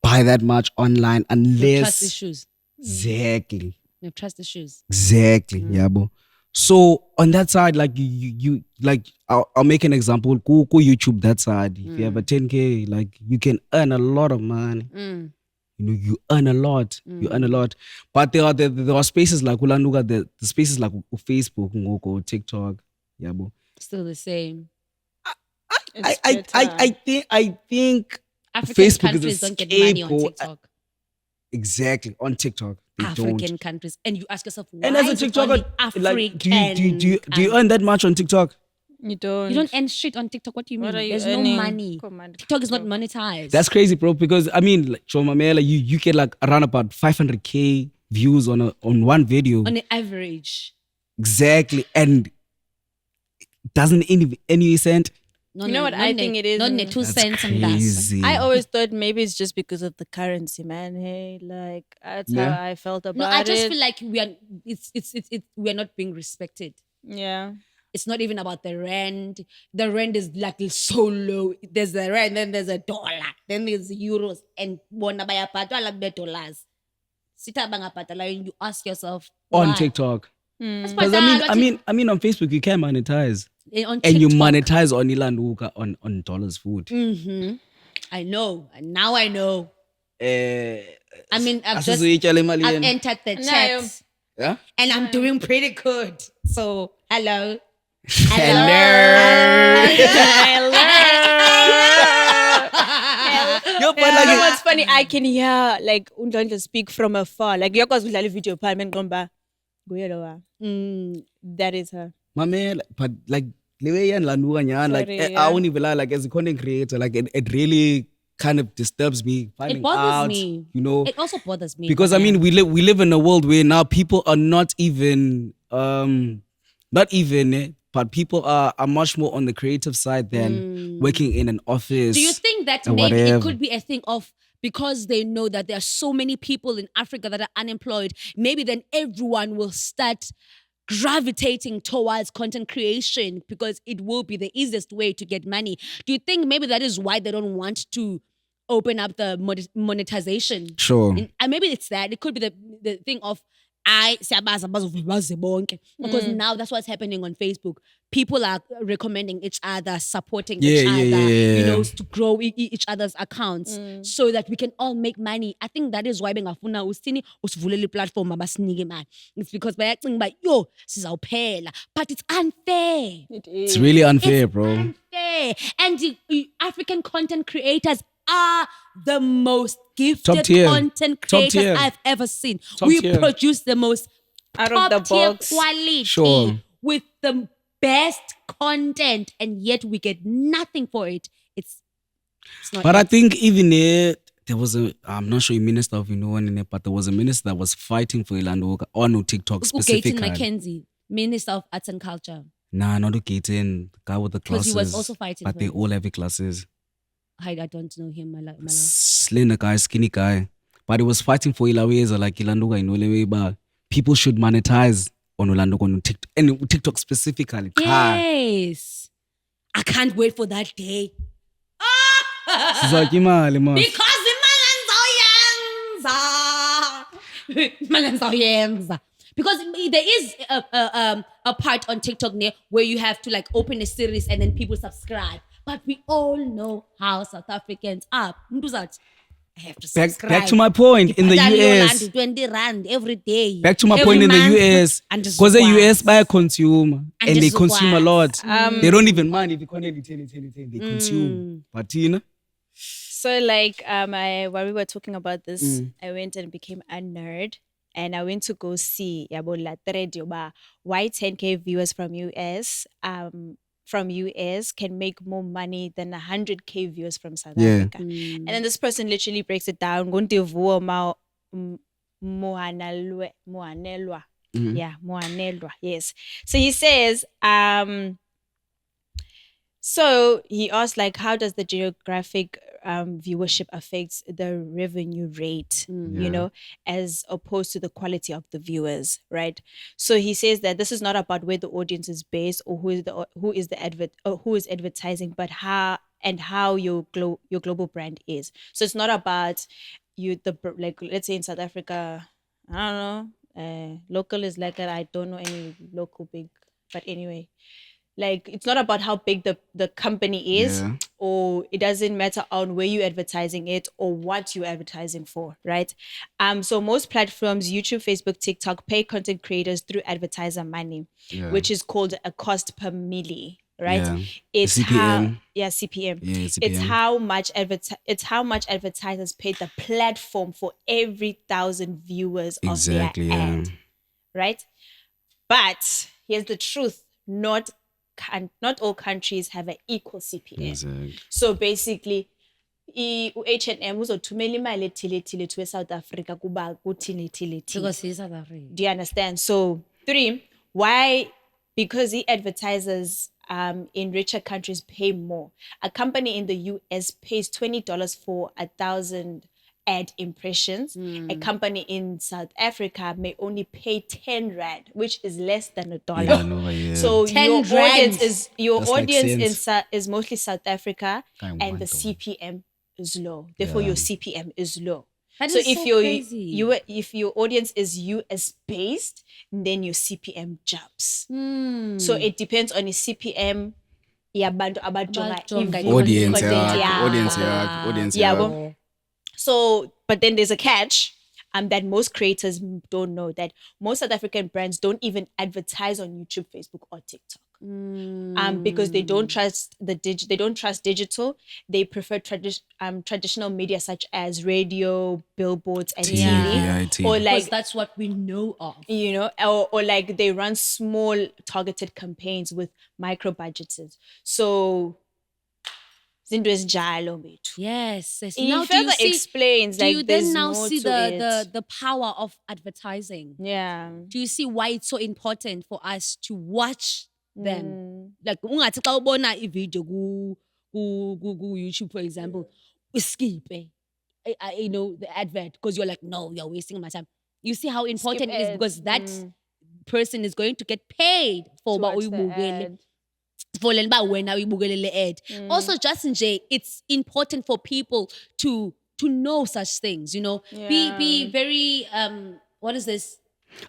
buy that much online You have trust unless... issues. Exactly. You have trust issues. Exactly. Yeah, bro. So on that side, like you like I'll make an example. Go YouTube that side. If you have a 10K, like you can earn a lot of money. You know, you earn a lot. You earn a lot. But there are spaces like Ulanduga, the spaces like Facebook, Ngoko, TikTok. Yeah, bro. Still the same. I think African Facebook is a countries don't get money on scapegoat. TikTok. exactly on TikTok they African don't. countries. And you ask yourself, why And as a is it TikToker, only African like, do you earn that much on TikTok? You don't. You don't earn shit on TikTok. What do you mean? What are you There's earning? no money. Come on. TikTok is not monetized. That's crazy, bro. Because I mean, like Chomamela, you get like around about 500K views on one video. on an average. Exactly, and it doesn't any cent. No, You know what I think it is? Not 2 That's cents and that. crazy. I always thought maybe it's just because of the currency, man. Hey, like that's Yeah. how I felt about No, I just it. feel like we are not being respected. Yeah. It's not even about the rand. The rand is like so low. There's the rand, then there's a dollar, then there's euros, and bona bayaphatala dollars. Sita bangaphatala, and you ask yourself On why? TikTok. That's Because I mean, on Facebook you can monetize, on and you TikTok. monetize on ilanduka on dollars food. I know, and now I know. Eh, I mean, I've asizoyitshala imali I've yenu. entered the No. chat, Yeah? and I'm doing pretty good. So hello. Yo, but You like know what's funny? I can hear like Undlondlo speak from afar. Like yakwazi udlala video phambi ngomba. That is her. mamela, but like the way landuka nyana, like Sorry, I yeah. won't even lie, like as a content creator, like it really kind of disturbs me finding It bothers out, me. you know, It also bothers me because I mean we live in a world where now people are not even but people are much more on the creative side than working in an office. Do you think that or maybe it whatever. could be a thing of because they know that there are so many people in Africa that are unemployed, maybe then everyone will start gravitating towards content creation because it will be the easiest way to get money. Do you think maybe that is why they don't want to open up the monetization? Sure. And maybe it's that. It could be the thing of because now that's what's happening on Facebook. People are recommending each other, supporting each other, you know, to grow each other's accounts so that we can all make money. I think that is why bengafuna usini usivulele platform abasinike imali. It's because bayacinga ba yo sizawuphela, but it's unfair. It's really unfair, It's bro. unfair. And the African content creators are the most gifted Top tier. content Top creators tier. I've ever seen. Top We tier. produce the most Out of the top-tier box. quality Sure. with the best content, and yet we get nothing for it. It's not. But I it. think even there was I'm not sure a minister of but there was a minister that was fighting for Ilanduka on TikTok Gaten specifically. Mackenzie, Minister of Arts and Culture, Nah, not Gaten, the guy with the because glasses. he was also fighting. But for they it. all have glasses. I don't know him, my love. Slender guy, skinny guy. But he was fighting for Ilaweza, like Ilanduka in Olewe, but people should monetize on Ilanduka on TikTok, and TikTok specifically. Yes, I can't wait for that day. Sizakha imali, man. Because imali ngizawuyenza. Because there is a part on TikTok there where you have to like open a series and then people subscribe. But we all know how South Africans are. Umuntu uzathi, I have to subscribe. Back to my point, in the US. 20 rand every day. Back to my every point in the month. US. And Because the US buy a consumer and they just consume a lot. what? They don't even mind if you content they consume. But you know, So like while we were talking about this, I went and became a nerd. And I went to go see why 10K viewers from US can make more money than 100K viewers from South Africa. And then this person literally breaks it down. Mohanelwa. Yeah, Mohanelwa. Yes. So he says, so he asked, like, how does the geographic viewership affect the revenue rate, you know, as opposed to the quality of the viewers, right? So he says that this is not about where the audience is based or who is advertising, but how your global brand is. So it's not about like let's say in South Africa, I don't know, local is like I don't know any local big, but anyway. Like, it's not about how big the company is, or it doesn't matter on where you're advertising it or what you're advertising for, right? So most platforms, YouTube, Facebook, TikTok, pay content creators through advertiser money, which is called a cost per milli, right? Yeah. It's CPM. CPM. Yeah, CPM. It's how much advertisers pay the platform for every 1,000 viewers of their ad, right? But here's the truth: not all countries have an equal CPM. Exactly. So basically, H&M uzothumela imali ethile to South Africa kuba kuthile. Because he's South Africa. Do you understand? So 3, why because the advertisers in richer countries pay more. A company in the US pays $20 for 1,000 ad impressions. A company in South Africa may only pay 10 rand, which is less than $1. Yeah, no, yeah. So 10 your audience rand. is That's like cents. is mostly South Africa, Kind and the $1. CPM is low. Therefore, your CPM is low. That So is if so your crazy. if your audience is US based, then your CPM jumps. So it depends on the CPM. Yabantu abajonga Abajonga Audience, content yeah. Audience, yakho. yeah. Audience, Yeah, yeah. well, so, but then there's a catch that most creators don't know, that most South African brands don't even advertise on YouTube, Facebook, or TikTok. Because they don't trust they don't trust digital. They prefer traditional media such as radio, billboards, and TV. Yeah, TV. Or Because like, that's what we know of. you know, or like they run small targeted campaigns with micro budgets. So zinto ezinjalo bethu. Yes. It Now, further explains, do like, you there's then now more see to it. the power of advertising? Yeah. Do you see why it's so important for us to watch them? Like, ungathi xa ubona ivideo ku YouTube, for example, uskip, you know, the advert, because you're like, no, you're wasting my time. You see how important it is, ads. because that person is going to get paid for To what watch we the bukele. ad. For le nto uba wena uyibukele le ad. Also, just nje, it's important for people to know such things, you know. Be very what is this?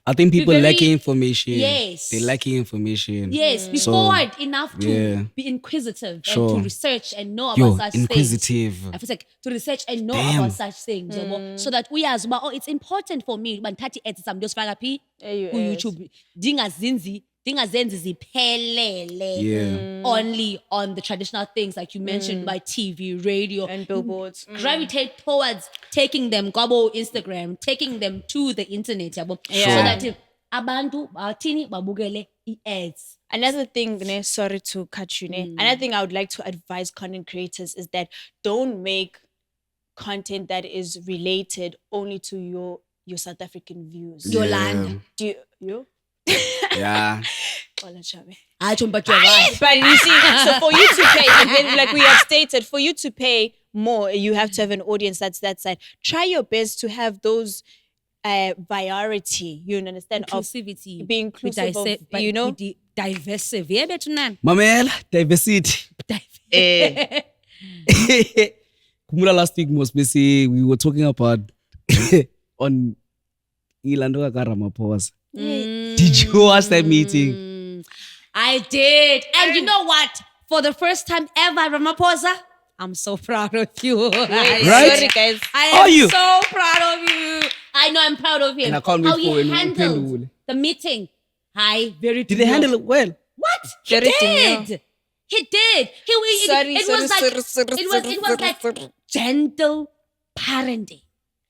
I think people very- lacking information. Yes. They lacking information. Yes, be So, forward enough to yeah. be inquisitive and Sure. to research and know Yo, about such inquisitive. things. I feel like to research and know Damn. about such things, yabo. So that we as well, it's important for me when 30 ads samdosifaka phi AUS. ku YouTube dingazenzi ziphelele Yeah. only on the traditional things like you mentioned, by TV, radio, And billboards. gravitate towards taking them kwabo Instagram, taking them to the internet, yabo. Yeah. So that abantu bathini babukele ads. Another thing, sorry to cut you, another thing I would like to advise content creators is that don't make content that is related only to your South African views. Yolanda. Do you? Yeah. But you're right. But you see, so for you to pay, and then, like we have stated, for you to pay more, you have to have an audience that's that side. Try your best to have those variety, you understand, Inclusivity. of being inclusive of, you know. Diversive. Yeah, better nan. Mamela, diversity. Kumula last week most busy. We were talking about on Ilando Ramaphosa. Did you watch that meeting? I did. And you know what? For the first time ever, Ramaphosa, I'm so proud of you. Right? Sorry, guys. I am Are you? so proud of you. I know I'm proud of him. And I can't How wait for he when we handled pendule. the meeting. Hi, very Did they handle it well? What? He Very did. demure. He did. It was like gentle parenting.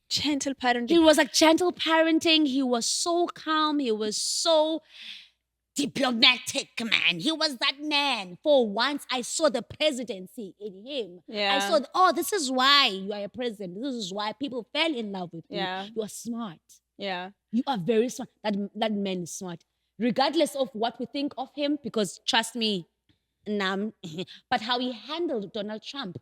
Gentle parenting. He was like gentle parenting. He was so calm. He was so diplomatic, man. He was that man. For once, I saw the presidency in him. Yeah. I saw, this is why you are a president. This is why people fell in love with you. Yeah. You are smart. Yeah. You are very smart. That man is smart. Regardless of what we think of him, because trust me, but how he handled Donald Trump.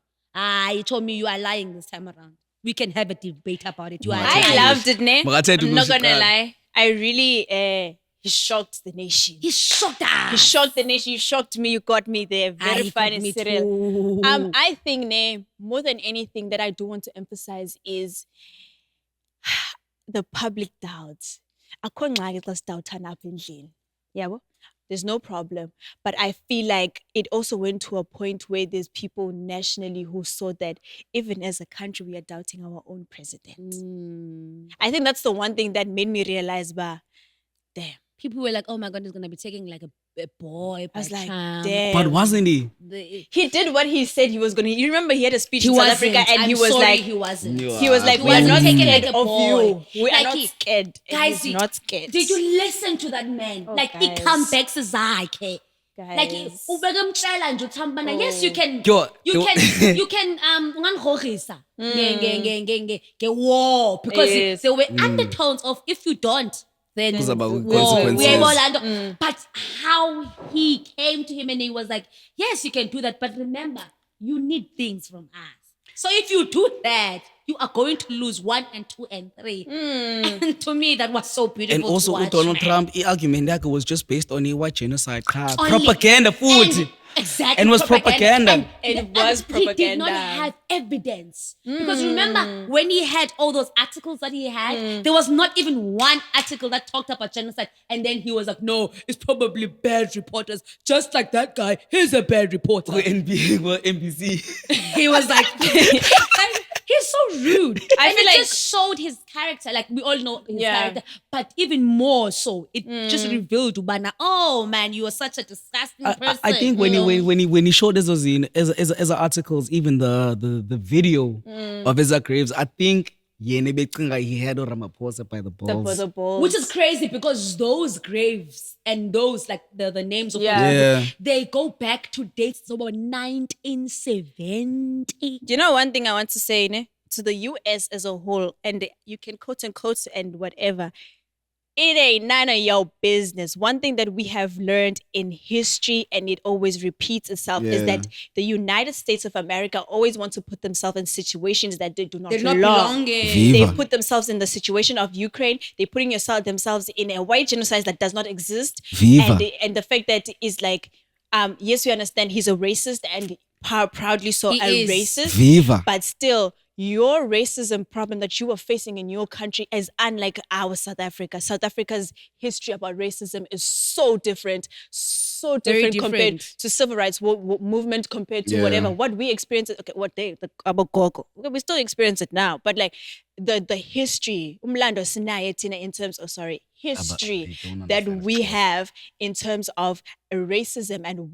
He told me you are lying this time around. We can have a debate about it. You are I lying. loved it, ne? But I tell you, I'm not Lucy, gonna lie. I really, he shocked the nation. He shocked us. He shocked the nation. You shocked me. You got me there. Very He fine got and me serial. too. I think, ne, more than anything that I do want to emphasize is the public doubts. Akho ngxaki xa sidawuthana apha endlini. Yabo? There's no problem. But I feel like it also went to a point where there's people nationally who saw that even as a country, we are doubting our own president. I think that's the one thing that made me realize, damn. People were like, oh my God, he's going to be taking like a boy. I was like, Trump. damn. But wasn't he? He did what he said he was going to. You remember he had a speech He in South wasn't. Africa and I'm he was sorry, like, he wasn't. he was like, He we are wasn't not taken scared like a of boy. you. We are Like not he- scared. Guys, He's not scared. Did you listen to that man? Oh, like, guys. it comes back to zakhe. Like, Guys. ubekumtshela nje uthambana. Yes, you can. Yo, You can ungangirogrisa nge war, because Yes. there were undertones of if you don't, then Kuzaba whoa, consequences. we are Orlando. But how he came to him and he was like, yes, you can do that, but remember, you need things from us. So if you do that, you are going to lose 1 and 2 and 3. And to me, that was so beautiful. And also, to watch, Donald man. Trump, argument yakhe was just based on what genocide. Only- Propaganda, food. And- exactly. And was propaganda. And It was He did not propaganda. have evidence. Because remember, when he had all those articles that he had, there was not even one article that talked about genocide. And then he was like, no, it's probably bad reporters. Just like that guy, he's a bad reporter. NBC. He was like, he's so rude. I And feel it like- just showed his character. Like we all know his Yeah. character, but even more so, it just revealed Ubana. Oh man, you are such a disgusting person. I think when he showed us as articles, even the video of his graves, I think he had Ramaphosa by the balls. The balls. which is crazy because those graves and those like the names of Yeah. those Yeah. people, they go back to dates about 1970. You know, one thing I want to say, ne, to the US as a whole, and you can quote unquote and whatever, it ain't none of your business. One thing that we have learned in history, and it always repeats itself, is Yeah. that the United States of America always want to put themselves in situations that they do not They're not belong. belonging. Viva. They put themselves in the situation of Ukraine. They're putting themselves in a white genocide that does not exist. Viva. And the fact that is like, yes, we understand he's a racist and proudly so He a is. racist. Viva. But still, your racism problem that you are facing in your country is unlike our South Africa. South Africa's history about racism is so different, Very compared different. to civil rights movement, compared to Yeah. whatever what we experience. Okay, about Gogo, okay, we still experience it now, but like the history, umlando sinaye thina in terms of history they don't that understand we it. have in terms of racism and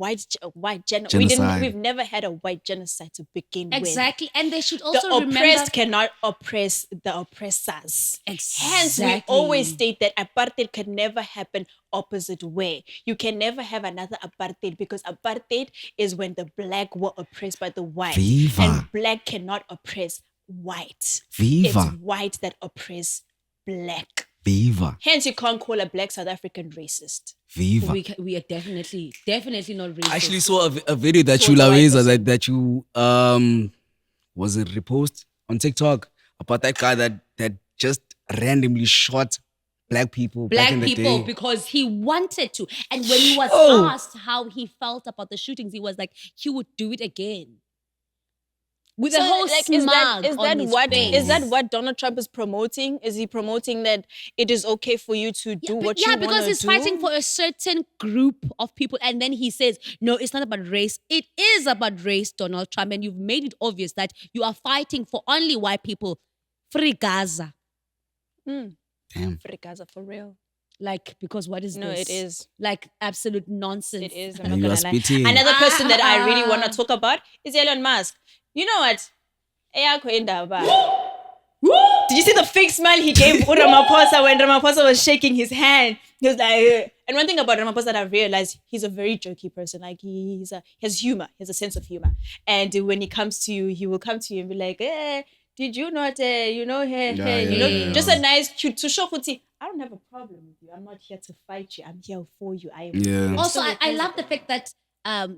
Genocide. we've never had a white genocide to begin with. Exactly, and they should The also remember. oppressed cannot oppress the oppressors. Hence, we Exactly. always state that apartheid can never happen opposite way. You can never have another apartheid because apartheid is when the black were oppressed by the white. Viva. And black cannot oppress white. Viva. It's white that oppress black. Viva. Hence, you can't call a black South African racist. Viva. we are definitely not racist. I actually saw a video that So you, white Larissa, person. that you was it repost on TikTok about that guy that just randomly shot black people back Black in the people day. because he wanted to. And when he was Oh. asked how he felt about the shootings, he was like, he would do it again. With So, a whole like, smile is on his face. is that what Donald Trump is promoting? Is he promoting that it is okay for you to do what you want to do? because he's fighting for a certain group of people, and then he says, "No, it's not about race. It is about race, Donald Trump." And you've made it obvious that you are fighting for only white people. Free Gaza, Damn. for Gaza for real. like because what is No, this? it is. like absolute nonsense. It is. I'm And not you gonna are lie. spitting. Another person that I really want to talk about is Elon Musk. You know what? Eyakho indaba. Did you see the fake smile he gave Ramaphosa when Ramaphosa was shaking his hand? He was like, "Ugh." And one thing about Ramaphosa that I've realized, he's a very jokey person. Like he has humor. He has a sense of humor. And when he comes to you, he will come to you and be like, did you not, just a nice cute to show Kuti, I don't have a problem with you. I'm not here to fight you. I'm here for you. Yeah. Also, still I love the fact that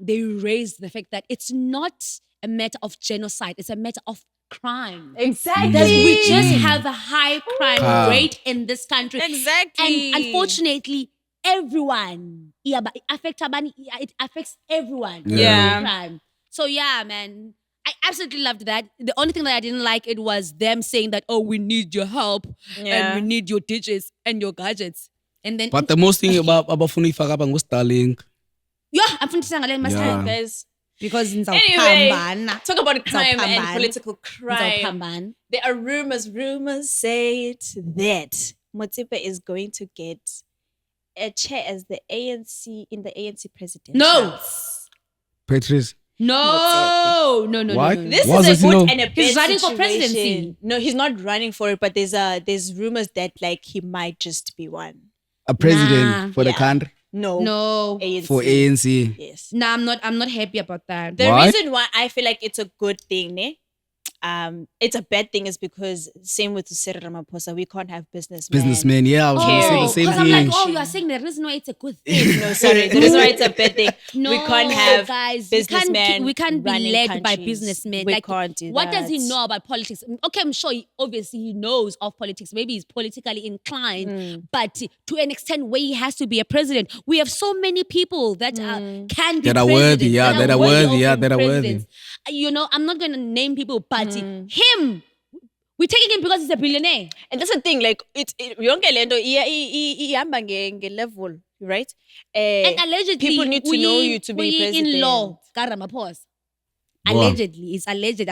they raised the fact that it's not a matter of genocide; it's a matter of crime. Exactly. That we just have a high crime Crime. rate in this country. Exactly. And unfortunately, everyone, it affects everyone. Yeah. Crime. So yeah, man. I absolutely loved that. The only thing that I didn't like it was them saying that, oh, we need your help and we need your digits and your gadgets. And then But the most thing about Funifaka was Starlink. yeah, I'm from Tisangale Yeah. Guys, Because anyway, nizawuphambana. talk about crime and Nizawuphambana. political crime. There are rumors say it that Motsipe is going to get a chair as the ANC in the ANC president. No. Patrice. No. Why? This Why is does a he good know? and a bad He's running for situation. presidency. No, he's not running for it, but there's rumors that like he might just be one. A president Nah. for the Yeah. country? No. ANC. For ANC. Yes. No, I'm not happy about that. The Why? reason why I feel like it's a good thing, ne? it's a bad thing is because same with Cyril Ramaphosa, we can't have businessmen. Businessmen, yeah, I was gonna say the Oh, same because I'm like, thing. oh, you are saying the reason why it's a good thing. No, sorry, the reason why it's a bad thing. No, we can't have guys, businessmen. we can't be running led by countries. businessmen. We Like, can't do what does he that. know about politics? Okay, I'm sure obviously he knows of politics. Maybe he's politically inclined, but to an extent where he has to be a president. We have so many people that can be That are worthy, presidents, yeah, that are worthy, of yeah, being that are worthy. presidents. You know, I'm not going to name people, but him, we're taking him because he's a billionaire. And that's the thing, like yonke lento ihamba nge-level, right? And allegedly, people need to know you to be president. in law, Ramaphosa. Wow. Allegedly, it's alleged.